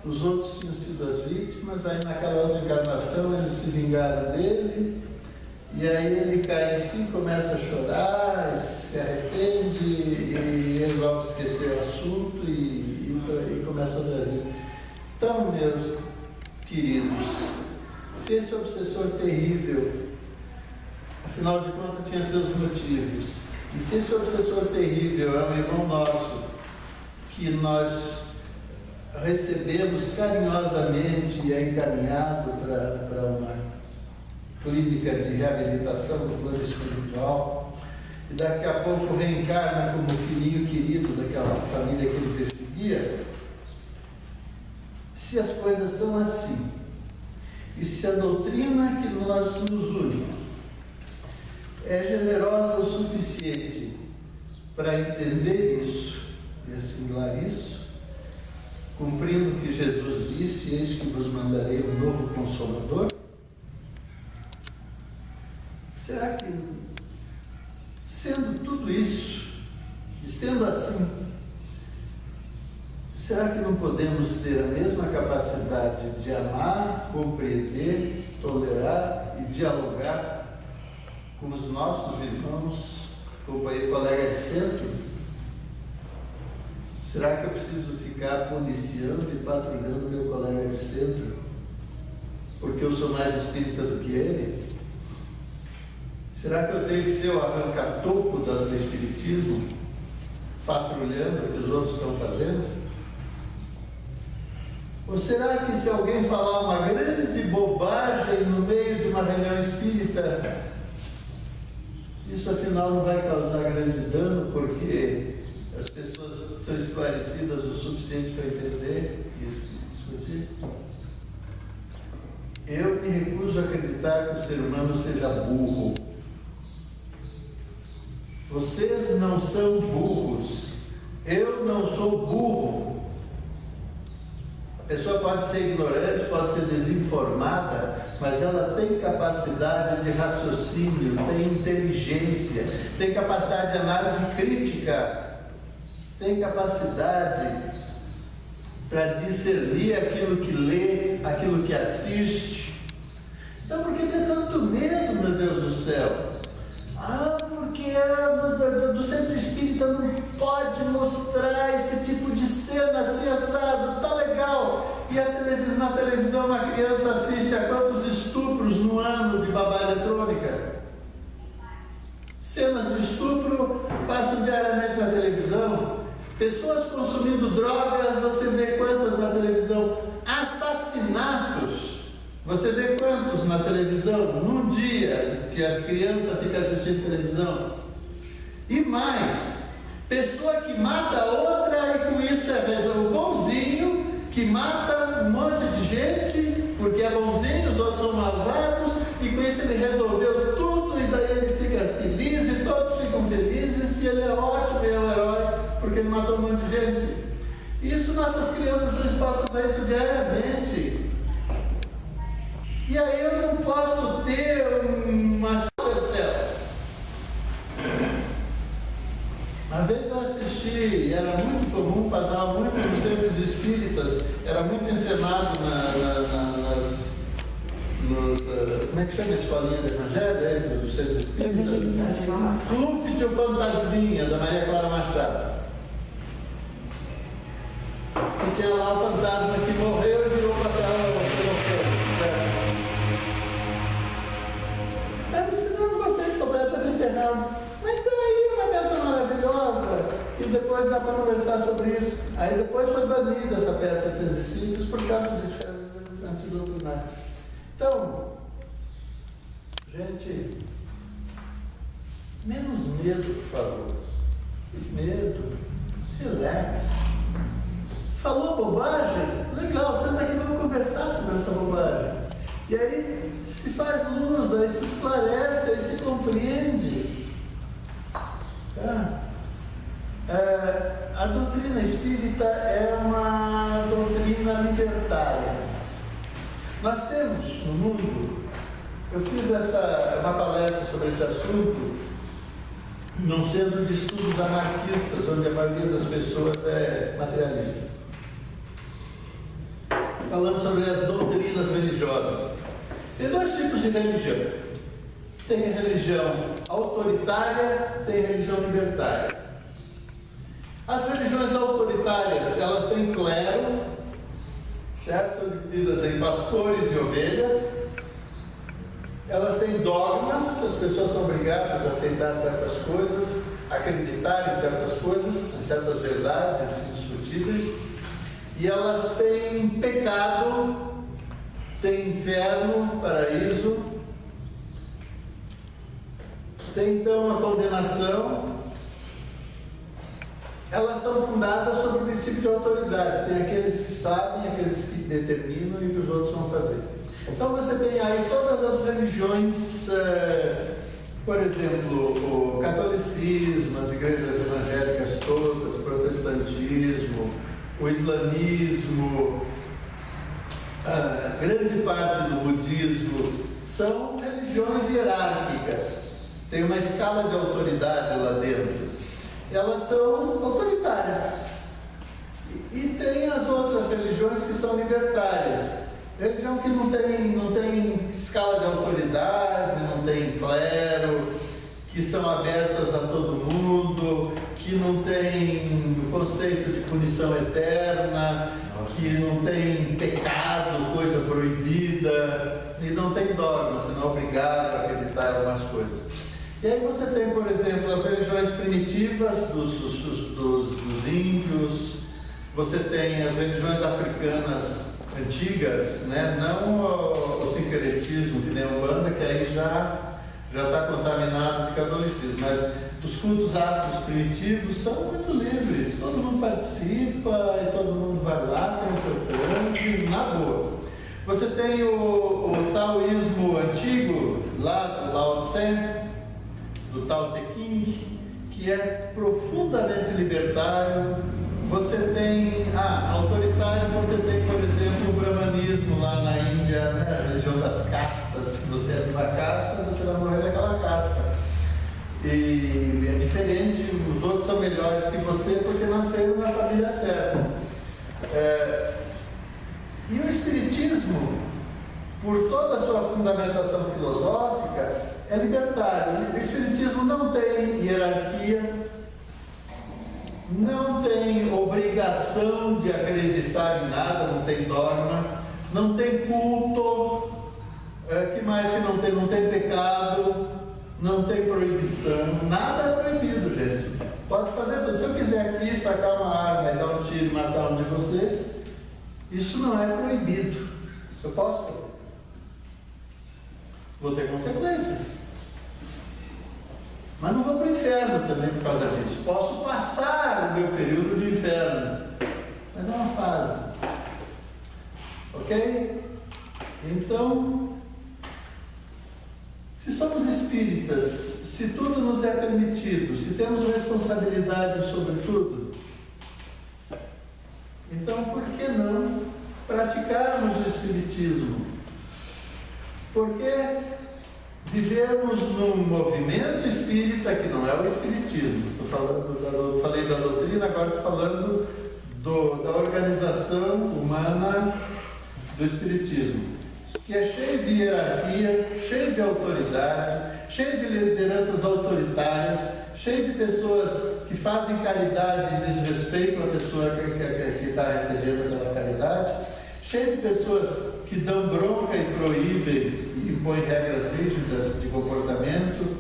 os outros tinham sido as vítimas, aí naquela outra encarnação eles se vingaram dele, e aí ele cai em si, começa a chorar, se arrepende, e ele logo esqueceu o assunto e começa outra vida. Então, meus queridos, se esse obsessor terrível, afinal de contas, tinha seus motivos, e se esse obsessor terrível é um irmão nosso, que nós recebemos carinhosamente e é encaminhado para uma clínica de reabilitação do plano espiritual, e daqui a pouco reencarna como filhinho querido daquela família que ele perseguia, se as coisas são assim, e se a doutrina que nos une é generosa o suficiente para entender isso e assimilar isso, cumprindo o que Jesus disse, eis que vos mandarei um novo Consolador, será que, sendo tudo isso, e sendo assim, será que não podemos ter a mesma capacidade de amar, compreender, tolerar e dialogar com os nossos irmãos, companheiro, colega de centro? Será que eu preciso ficar policiando e patrulhando meu colega de centro porque eu sou mais espírita do que ele? Será que eu tenho que ser o arranca-toco do espiritismo, patrulhando o que os outros estão fazendo? Ou será que se alguém falar uma grande bobagem no meio de uma reunião espírita, isso afinal não vai causar grande dano, porque as pessoas são esclarecidas o suficiente para entender isso e discutir? Eu me recuso a acreditar que o ser humano seja burro. Vocês não são burros. Eu não sou burro. A pessoa pode ser ignorante, pode ser desinformada, mas ela tem capacidade de raciocínio, tem inteligência, tem capacidade de análise crítica, tem capacidade para discernir aquilo que lê, aquilo que assiste. Então, por que tem tanto medo, meu Deus do céu? Porque do centro espírita não pode mostrar esse tipo de cena assim assado, tá legal. E na televisão uma criança assiste a quantos estupros no ano de babá eletrônica? Cenas de estupro passam diariamente na televisão. Pessoas consumindo drogas, você vê quantas na televisão? Assassinatos, você vê quantos na televisão? Num dia que a criança fica assistindo televisão. E mais, pessoa que mata outra e com isso é o bonzinho, que mata um monte de gente, porque é bonzinho, os outros são malvados, e com isso ele resolveu tudo, e daí ele fica feliz, e todos ficam felizes, e ele é ótimo, e é um herói, porque ele matou um monte de gente. Isso nossas crianças estão expostas a isso diariamente. E aí eu não posso ter uma sala do céu. Uma vez eu assisti, e era muito comum, passava muito nos centros espíritas, era muito encenado como é que chama a escolinha do Evangelho, dos centros espíritas? Flúfit ou Fantasminha, da Maria Clara Machado. E tinha lá o fantasma que morreu e virou papel. Estava ensinando um conceito completamente errado. Mas então aí uma peça maravilhosa, e depois dá para conversar sobre isso. Aí depois foi banida essa peça de seus espíritos por causa disso, antidoutrinário. Então, gente, menos medo, por favor. Medo, relax. Falou bobagem? Legal, senta aqui e vamos conversar sobre essa bobagem. E aí se faz luz, aí se esclarece, aí se compreende. Tá? A doutrina espírita é uma doutrina libertária. Nós temos no mundo, eu fiz uma palestra sobre esse assunto num centro de estudos anarquistas, onde a maioria das pessoas é materialista. Falando sobre as doutrinas religiosas. Tem dois tipos de religião. Tem religião autoritária, tem religião libertária. As religiões autoritárias, elas têm clero, certo? São divididas em pastores e ovelhas. Elas têm dogmas, as pessoas são obrigadas a aceitar certas coisas, acreditar em certas coisas, em certas verdades indiscutíveis. E elas têm pecado, têm inferno, paraíso, tem então a condenação. Elas são fundadas sobre o princípio de autoridade. Tem aqueles que sabem, aqueles que determinam e que os outros vão fazer. Então você tem aí todas as religiões, por exemplo, o catolicismo, as igrejas evangélicas todas, o protestantismo, o islamismo, a grande parte do budismo, são religiões hierárquicas. Tem uma escala de autoridade lá dentro. Elas são autoritárias. E tem as outras religiões que são libertárias. Religião que não tem escala de autoridade, não tem clero, que são abertas a todo mundo, que não tem o conceito de punição eterna, que não tem pecado, coisa proibida, e não tem dogma, você não é obrigado a acreditar em algumas coisas. E aí você tem, por exemplo, as religiões primitivas dos índios, você tem as religiões africanas antigas, né? Não o sincretismo que nem a Umbanda, que aí já está contaminado de catolicismo, mas os cultos afros primitivos são muito livres, todo mundo participa e todo mundo vai lá, tem o seu transe, na boa. Você tem o taoísmo antigo, lá do Lao Tse, do Tao Te Ching, que é profundamente libertário. Você tem, autoritário, você tem, por exemplo, o brahmanismo lá na Índia, né? A religião das castas, que você é de uma casta, você vai morrer daquela casta. E é diferente, os outros são melhores que você porque nasceram na família certa. E o espiritismo, por toda a sua fundamentação filosófica, é libertário. O espiritismo não tem hierarquia, não tem obrigação de acreditar em nada, não tem dogma, não tem culto, que mais que não tem? Não tem pecado, não tem proibição, nada é proibido, gente. Pode fazer tudo. Se eu quiser aqui sacar uma arma e dar um tiro e matar um de vocês, isso não é proibido. Eu posso fazer. Vou ter consequências. Mas não vou para o inferno também por causa disso. Posso passar o meu período de inferno, mas é uma fase. Ok? Então, se somos espíritas, se tudo nos é permitido, se temos responsabilidade sobre tudo, então por que não praticarmos o espiritismo? Porque vivemos num movimento espírita que não é o espiritismo. Falei da doutrina, agora estou falando da organização humana do espiritismo, que é cheio de hierarquia, cheio de autoridade, cheio de lideranças autoritárias, cheio de pessoas que fazem caridade e desrespeitam a pessoa que está recebendo aquela caridade, cheio de pessoas que dão bronca e proíbem e impõem regras rígidas de comportamento,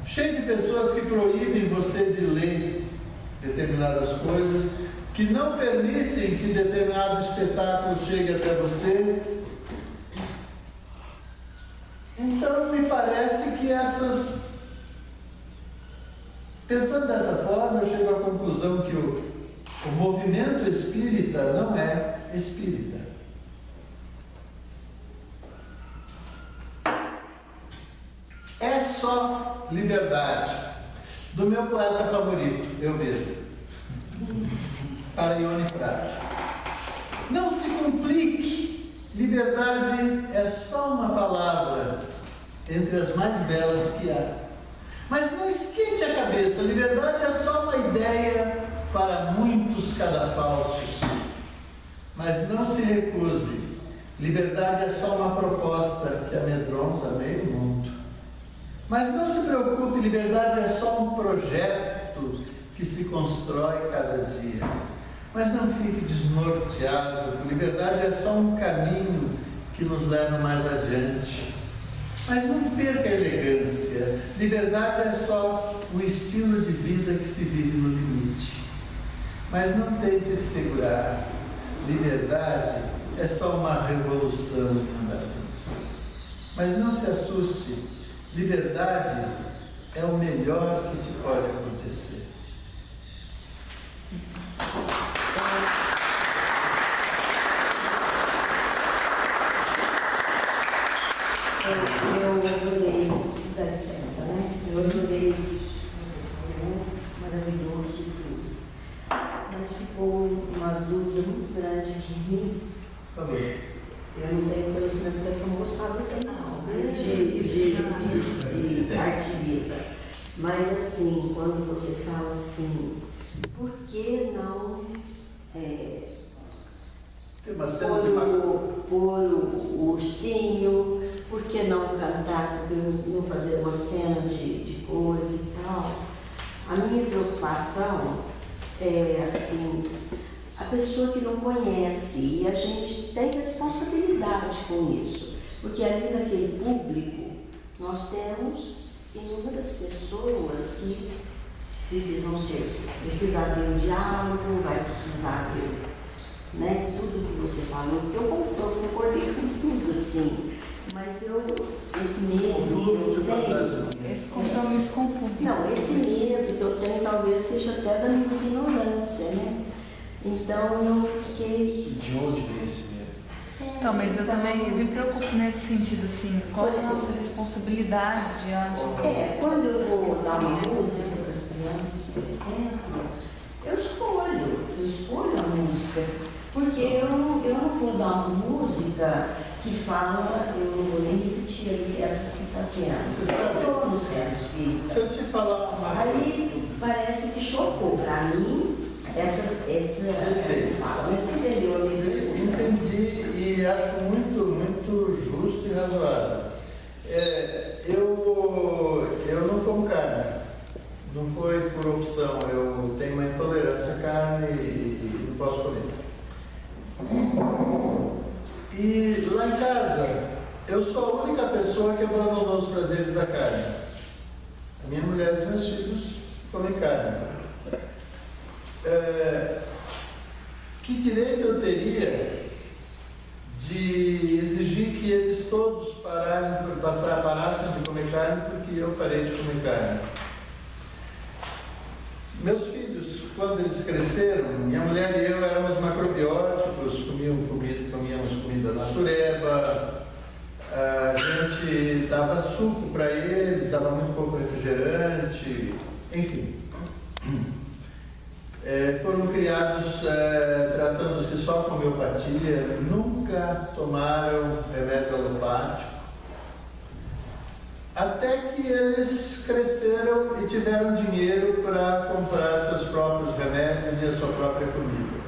cheio de pessoas que proíbem você de ler determinadas coisas, que não permitem que determinado espetáculo chegue até você. Então me parece que pensando dessa forma, eu chego à conclusão que o movimento espírita não é espírita. É só liberdade. Do meu poeta favorito, eu mesmo, Arione Prado. Não se complique. Liberdade é só uma palavra entre as mais belas que há. Mas não esquente a cabeça. Liberdade é só uma ideia para muitos cadafalsos. Mas não se recuse. Liberdade é só uma proposta que amedronta meio mundo. Mas não se preocupe, liberdade é só um projeto que se constrói cada dia. Mas não fique desnorteado. Liberdade é só um caminho que nos leva mais adiante. Mas não perca a elegância. Liberdade é só um estilo de vida que se vive no limite. Mas não tente se segurar. Liberdade é só uma revolução da vida. Mas não se assuste. Liberdade é o melhor que te pode acontecer. Eu adorei, dá licença, né? Eu adorei isso. Você falou, maravilhoso tudo. Mas ficou uma dúvida muito grande aqui em mim. Eu não tenho conhecimento dessa moçada não, né? De artilheira. Mas assim, quando você fala assim, por que não Tem uma cena de pôr o ursinho, por que não cantar, por que não fazer uma cena de coisa e tal? A minha preocupação é assim, a pessoa que não conhece, e a gente tem responsabilidade com isso, porque ali naquele público nós temos inúmeras pessoas que precisar ver o diálogo, vai precisar ver, né, tudo que você falou, porque eu concordei com tudo assim, mas esse medo que eu tenho, Esse compromisso com o público. não, esse medo que eu tenho talvez seja até da minha ignorância, né? Então eu fiquei. De onde vem esse medo? Então, mas eu também me preocupo nesse sentido, assim, qual é a nossa responsabilidade diante Quando eu vou dar uma música para as crianças, por exemplo, eu escolho a música, porque eu não vou dar uma música que fala, eu não vou nem repetir ali essas que está tendo. Eu estou no centro espírita. Deixa eu te falar uma coisa. Aí parece que chocou para mim essa fala. Mas você entendeu a minha pergunta? Entendi e acho muito justo e razoável. Eu não como carne. Não foi por opção. Eu tenho uma intolerância à carne e não posso comer. E lá em casa, eu sou a única pessoa que abandonou os prazeres da carne. A minha mulher e os meus filhos comem carne. Que direito eu teria de exigir que eles todos parassem de comer carne porque eu parei de comer carne? Meus filhos, quando eles cresceram, minha mulher e eu éramos macrobióticos, comíamos comida natureba, a gente dava suco para eles, dava muito pouco refrigerante, enfim. Foram criados tratando-se só com homeopatia, nunca tomaram remédio alopático, até que eles cresceram e tiveram dinheiro para comprar seus próprios remédios e a sua própria comida.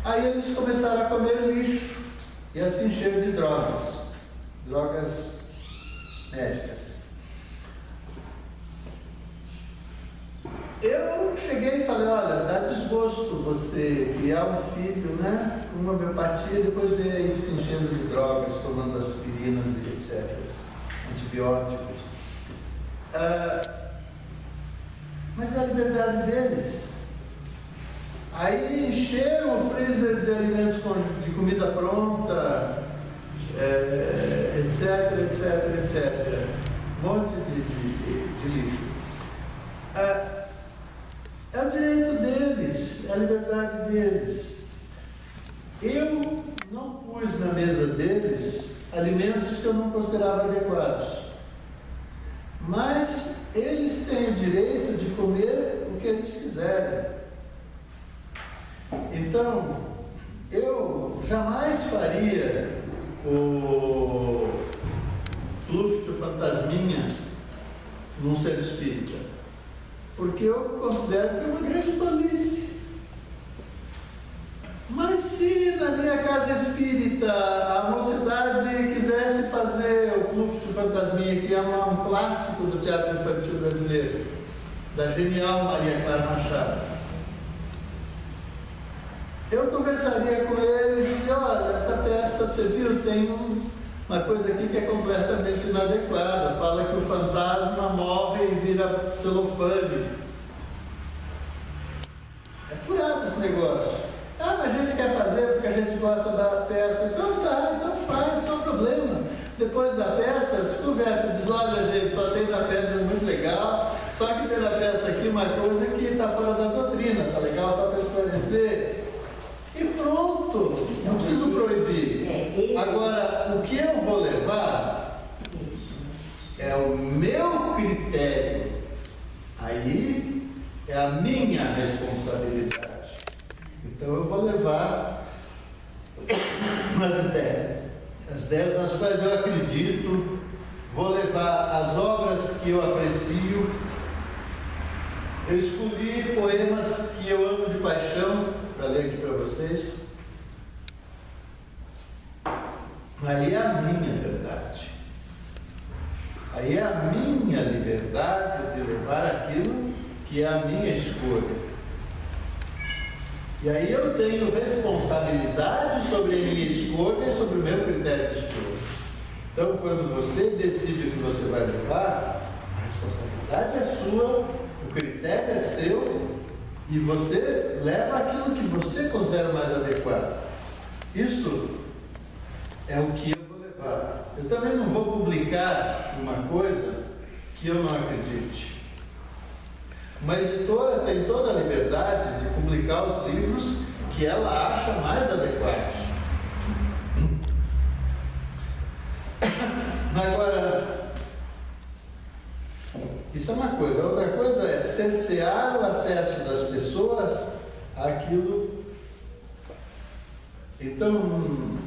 Aí eles começaram a comer lixo e a se encher de drogas médicas. Eu cheguei e falei, olha, dá desgosto você criar um filho, né, com uma homeopatia e depois ver aí se enchendo de drogas, tomando aspirinas e etc., antibióticos. Mas é a liberdade deles. Aí encheram o freezer de alimentos de comida pronta, etc. Um monte de lixo. É o direito deles, é a liberdade deles. Eu não pus na mesa deles alimentos que eu não considerava adequados. Mas eles têm o direito de comer o que eles quiserem. Então, eu jamais faria o Luft, o fantasminha, num ser espírita. Porque eu considero que é uma grande tolice. Mas se na minha casa espírita a mocidade quisesse fazer o Clube do Fantasminha, que é um clássico do teatro infantil brasileiro, da genial Maria Clara Machado, eu conversaria com eles e olha, essa peça, você viu, tem uma coisa aqui que é completamente inadequada. Fala que o fantasma morre e vira celofane. É furado esse negócio. Ah, mas a gente quer fazer porque a gente gosta da peça. Então tá, então faz, não é problema. Depois da peça, conversa, diz, olha gente, só tem da peça, é muito legal, só que tem na peça aqui uma coisa que está fora da doutrina, tá legal? Só para esclarecer. E pronto, não preciso proibir. Agora, o que eu vou levar é o meu critério. Aí é a minha responsabilidade. Então eu vou levar as ideias nas quais eu acredito, vou levar as obras que eu aprecio. Eu escolhi poemas que eu amo de paixão para ler aqui para vocês. Aí é a minha verdade. Aí é a minha liberdade de levar aquilo que é a minha escolha. E aí eu tenho responsabilidade sobre a minha escolha e sobre o meu critério de escolha. Então, quando você decide o que você vai levar, a responsabilidade é sua, o critério é seu, e você leva aquilo que você considera mais adequado. Isso é o que eu vou levar. Eu também não vou publicar uma coisa que eu não acredite. Uma editora tem toda a liberdade de publicar os livros que ela acha mais adequados. Agora, isso é uma coisa. Outra coisa é cercear o acesso das pessoas àquilo. Então,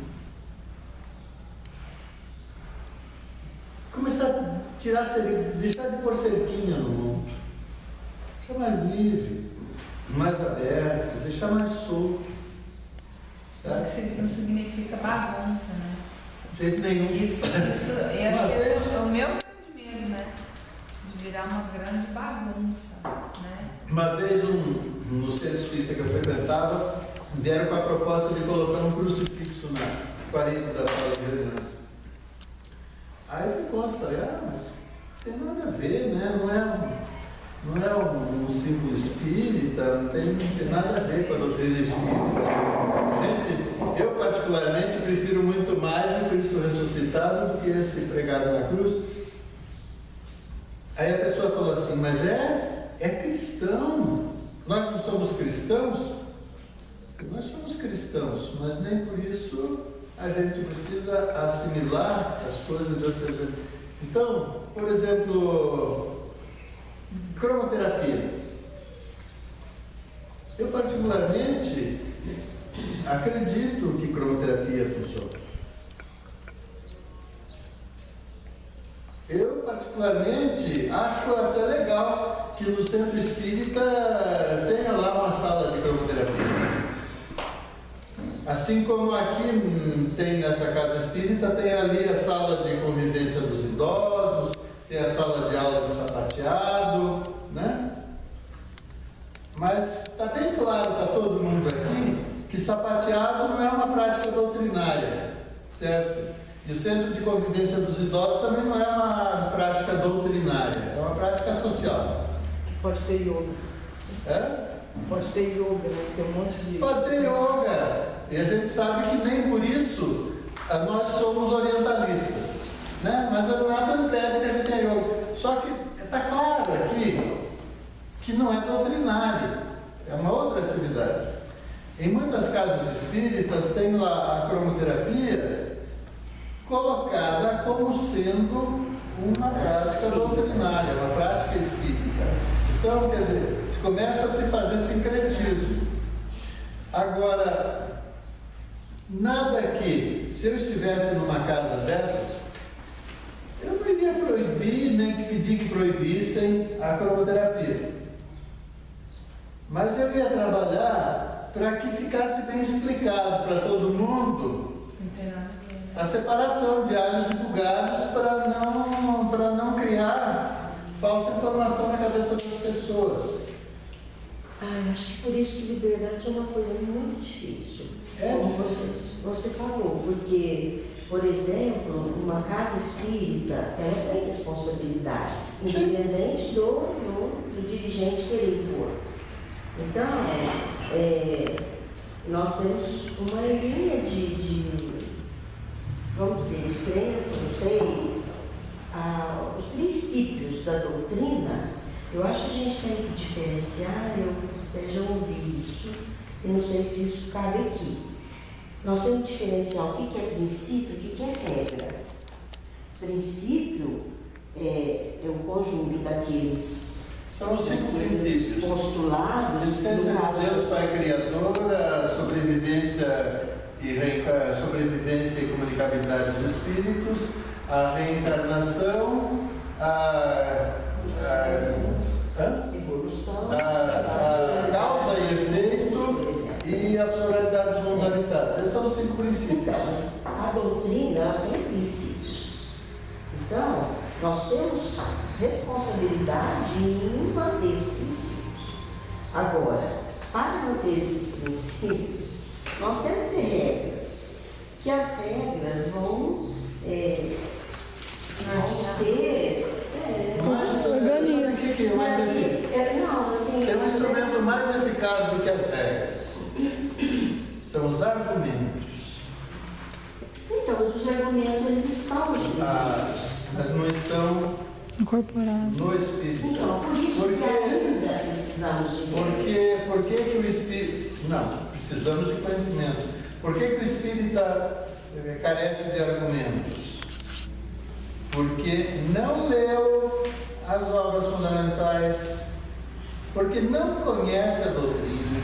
começar a tirar, deixar de pôr cerquinha no mundo. Deixar mais livre, mais aberto, deixar mais solto. Não significa bagunça, né? De jeito nenhum. Isso, eu acho que esse é o meu grande medo, né? De virar uma grande bagunça, né? Uma vez, no centro espírita que eu frequentava, vieram com a proposta de colocar um crucifixo na parede da sala de reuniões. Aí eu fui contra, falei, mas tem nada a ver, né? Não é um símbolo espírita, não tem nada a ver com a doutrina espírita. Gente, eu particularmente prefiro muito mais o Cristo ressuscitado do que esse pregado na cruz. Aí a pessoa falou assim, mas é cristão. Nós não somos cristãos? Nós somos cristãos, mas nem por isso a gente precisa assimilar as coisas de outras vezes. Então, por exemplo, cromoterapia. Eu particularmente acredito que cromoterapia funciona. Eu particularmente acho até legal que no centro espírita tenha lá uma sala de cromoterapia. Assim como aqui tem nessa casa espírita, tem ali a sala de convivência dos idosos, tem a sala de aula de sapateado, né? Mas está bem claro para todo mundo aqui que sapateado não é uma prática doutrinária, certo? E o centro de convivência dos idosos também não é uma prática doutrinária, é uma prática social. Pode ter yoga. É? Pode ter yoga, né? Tem um monte de... Pode ter yoga. E a gente sabe que nem por isso nós somos orientalistas, né? Mas nada impede que a gente tenha yoga. Só que está claro aqui que não é doutrinário, é uma outra atividade. Em muitas casas espíritas tem lá a cromoterapia colocada como sendo uma prática doutrinária, uma prática espírita. Então, quer dizer, começa a se fazer sincretismo. Agora, nada que, se eu estivesse numa casa dessas, eu não iria proibir, nem pedir que proibissem a cromoterapia. Mas eu ia trabalhar para que ficasse bem explicado para todo mundo a separação de alhos e bugalhos para não criar falsa informação na cabeça das pessoas. Acho que por isso que liberdade é uma coisa muito difícil. É Como difícil. você falou, porque, por exemplo, uma casa espírita, ela tem responsabilidades, independente do dirigente querer impor. Então, nós temos uma linha vamos dizer, de crença, não sei, os princípios da doutrina. Eu acho que a gente tem que diferenciar, eu até já ouvi isso, e não sei se isso cabe aqui. Nós temos que diferenciar o que é princípio e o que é regra. Princípio é o conjunto daqueles São os 5 princípios. postulados. Existência de Deus, Pai Criador, a sobrevivência e comunicabilidade dos espíritos, a reencarnação, evolução, a causa e efeito e a pluralidade dos mundos habitados. Esses são os 5 princípios. Então, a doutrina ela tem princípios. Então, nós temos responsabilidade em manter esses princípios. Agora, para manter esses princípios, nós temos que ter regras. Que as regras vão ser... Mas Organismo. o que é mais eficaz? Não, assim... Tem um instrumento mais eficaz do que as regras. São os argumentos. Então, os argumentos, eles estão nos princípios. Mas não estão Incorporado. no espírito. Então, por isso que ainda precisamos de regras. Por que o espírito... Não, precisamos de conhecimento. Por que o espírita carece de argumentos? Porque não leu as obras fundamentais, porque não conhece a doutrina,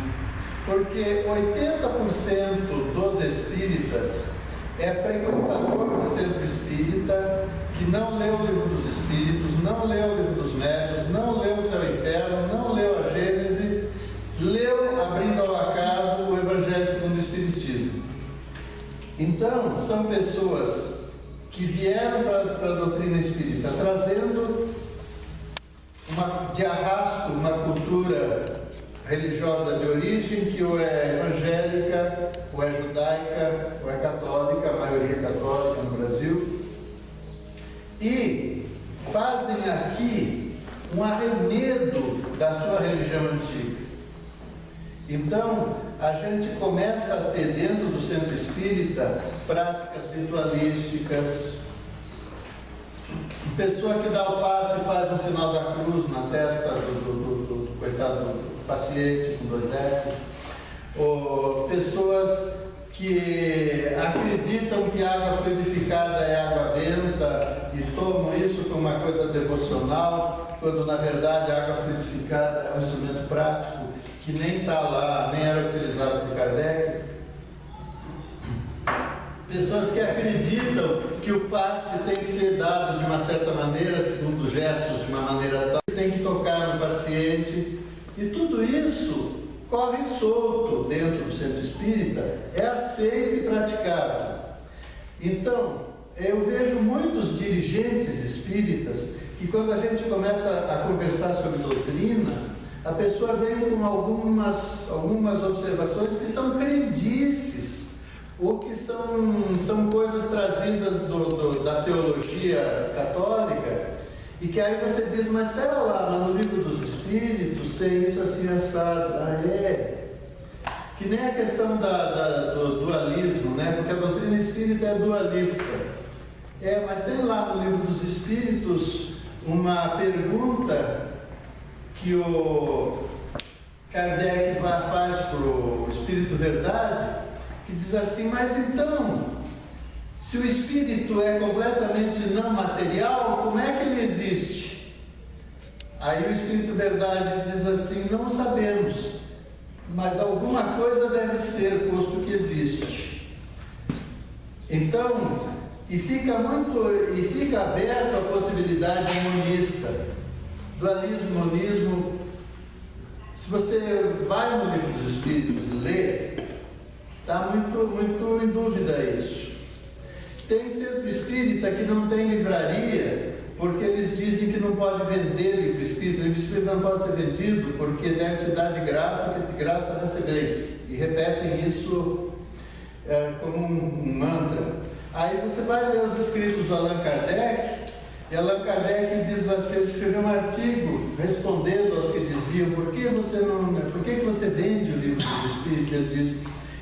porque 80% dos espíritas é frequentador do centro espírita, que não leu o livro dos espíritos, não leu o livro dos médiuns, não leu o céu e inferno, não leu a Gênese, leu, abrindo ao acaso, o Evangelho segundo o Espiritismo. Então, são pessoas que vieram para a doutrina espírita trazendo de arrasto uma cultura religiosa de origem que ou é evangélica, ou é judaica, ou é católica, a maioria é católica no Brasil, e fazem aqui um arremedo da sua religião antiga. Então, a gente começa a ter dentro do centro espírita práticas ritualísticas. Pessoa que dá o passe e faz um sinal da cruz na testa do coitado do paciente com 2 S's. Ou pessoas que acreditam que água fluidificada é água benta e tomam isso como uma coisa devocional, quando na verdade a água fluidificada é um instrumento prático que nem está lá, nem era utilizado por Kardec. Pessoas que acreditam que o passe tem que ser dado de uma certa maneira, segundo os gestos, de uma maneira tal, que tem que tocar no paciente. E tudo isso corre solto dentro do centro espírita, é aceito e praticado. Então, eu vejo muitos dirigentes espíritas que quando a gente começa a conversar sobre doutrina, a pessoa vem com algumas observações que são crendices, ou que são coisas trazidas da teologia católica, e que aí você diz, mas espera lá, mas no livro dos Espíritos tem isso assim assado. Que nem a questão do dualismo, né? Porque a doutrina espírita é dualista. Mas tem lá no livro dos Espíritos uma pergunta que o Kardec faz para o Espírito Verdade, que diz assim, mas então, se o Espírito é completamente não material, como é que ele existe? Aí o Espírito Verdade diz assim, não sabemos, mas alguma coisa deve ser, posto que existe. Então, e fica aberto a possibilidade monista, dualismo, monismo. Se você vai no livro dos Espíritos e lê, está muito em dúvida isso. Tem centro espírita que não tem livraria Porque eles dizem que não pode vender livro espírita. Livro espírita não pode ser vendido porque deve se dar de graça, que de graça recebeis. E repetem isso como um mantra. Aí você vai ler os escritos do Allan Kardec, e Allan Kardec diz assim, ele escreveu um artigo respondendo aos que diziam, por que você vende o livro dos espíritos? Ele diz,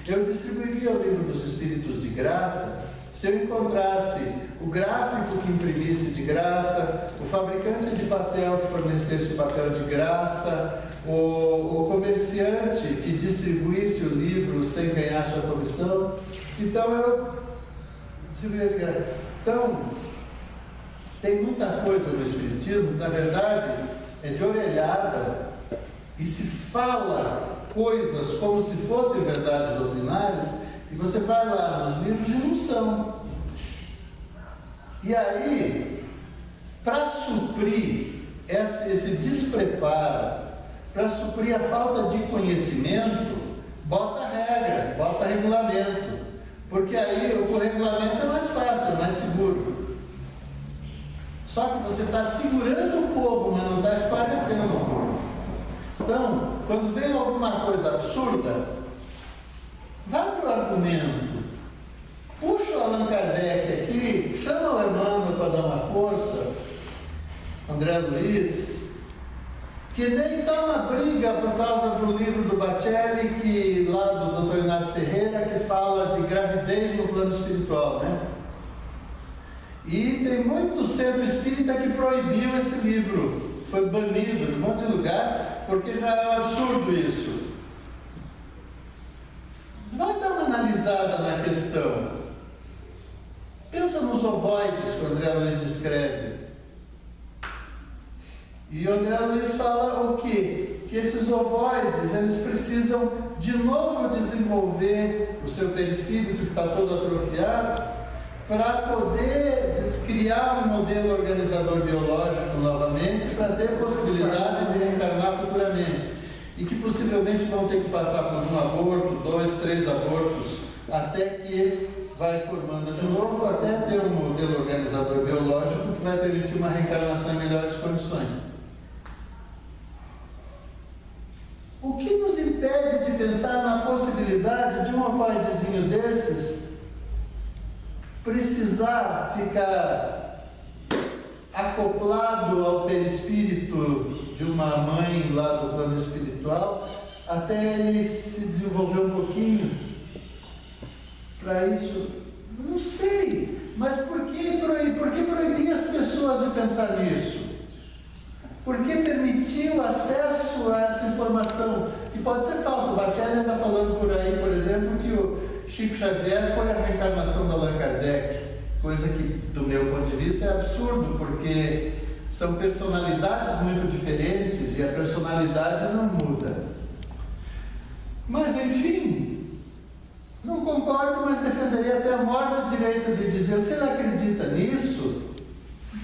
eu distribuiria o livro dos espíritos de graça se eu encontrasse o gráfico que imprimisse de graça, o fabricante de papel que fornecesse o papel de graça, o comerciante que distribuísse o livro sem ganhar sua comissão. Então eu distribuiria de graça. Então, tem muita coisa no Espiritismo, na verdade, é de orelhada, e se fala coisas como se fossem verdades doutrinárias, e você vai lá nos livros e não são. E aí, para suprir esse despreparo, para suprir a falta de conhecimento, bota regra, bota regulamento. Porque aí o regulamento é mais fácil, é mais seguro. Só que você está segurando o povo, mas não está esclarecendo o povo. Então, quando vem alguma coisa absurda, vai para o argumento, puxa o Allan Kardec aqui, chama o Emmanuel para dar uma força, André Luiz, que nem está na briga por causa do livro do Bacelli, que, lá do Dr. Inácio Ferreira, que fala de gravidez no plano espiritual, né? E tem muito centro espírita que proibiu esse livro, foi banido em um monte de lugar, porque já é um absurdo isso. Vai dar uma analisada na questão. Pensa nos ovoides que o André Luiz descreve. E o André Luiz fala o quê? Que esses ovoides, eles precisam de novo desenvolver o seu perispírito, que está todo atrofiado, para poder criar um modelo organizador biológico novamente, para ter possibilidade de reencarnar futuramente. E que possivelmente vão ter que passar por um aborto, 2, 3 abortos, até que vai formando de novo, até ter um modelo organizador biológico que vai permitir uma reencarnação em melhores condições. O que nos impede de pensar na possibilidade de um ovoidezinho desses precisar ficar acoplado ao perispírito de uma mãe lá do plano espiritual, até ele se desenvolver um pouquinho para isso? Não sei, mas por que proibir as pessoas de pensar nisso? Por que permitir o acesso a essa informação? Que pode ser falso. O Bacelli está falando por aí, por exemplo, que o Chico Xavier foi a reencarnação do Allan Kardec. Coisa que, do meu ponto de vista, é absurdo, porque são personalidades muito diferentes e a personalidade não muda. Mas, enfim, não concordo, mas defenderia até a morte o direito de dizer, se ele acredita nisso,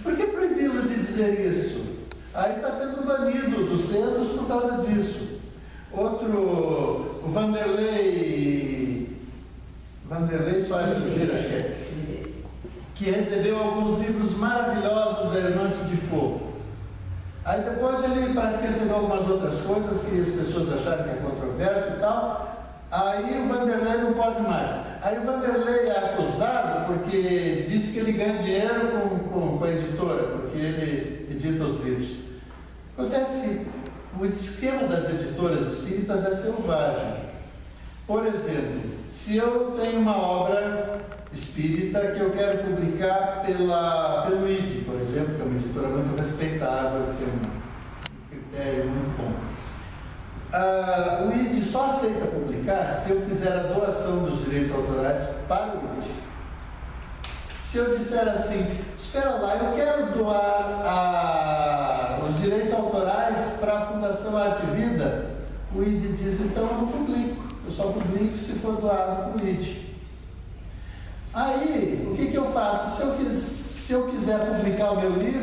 por que proibi-lo de dizer isso? Aí está sendo banido dos centros por causa disso. Outro, o Vanderlei Soares de Oliveira, acho que recebeu alguns livros maravilhosos da Irmã-se de Fogo. Aí depois ele parece que recebeu algumas outras coisas que as pessoas acharam que é controverso e tal. Aí o Vanderlei não pode mais. Aí o Vanderlei é acusado porque disse que ele ganha dinheiro com a editora, porque ele edita os livros. Acontece que o esquema das editoras espíritas é selvagem. Por exemplo, se eu tenho uma obra espírita que eu quero publicar pelo ID, por exemplo, que é uma editora muito respeitável, que tem um critério muito bom. O ID só aceita publicar se eu fizer a doação dos direitos autorais para o ID. Se eu disser assim, espera lá, eu quero doar os direitos autorais para a Fundação Arte e Vida, o ID diz, então eu não publico, eu só publico se for doado para o ID. Aí, o que eu faço? Se eu quiser publicar o meu livro,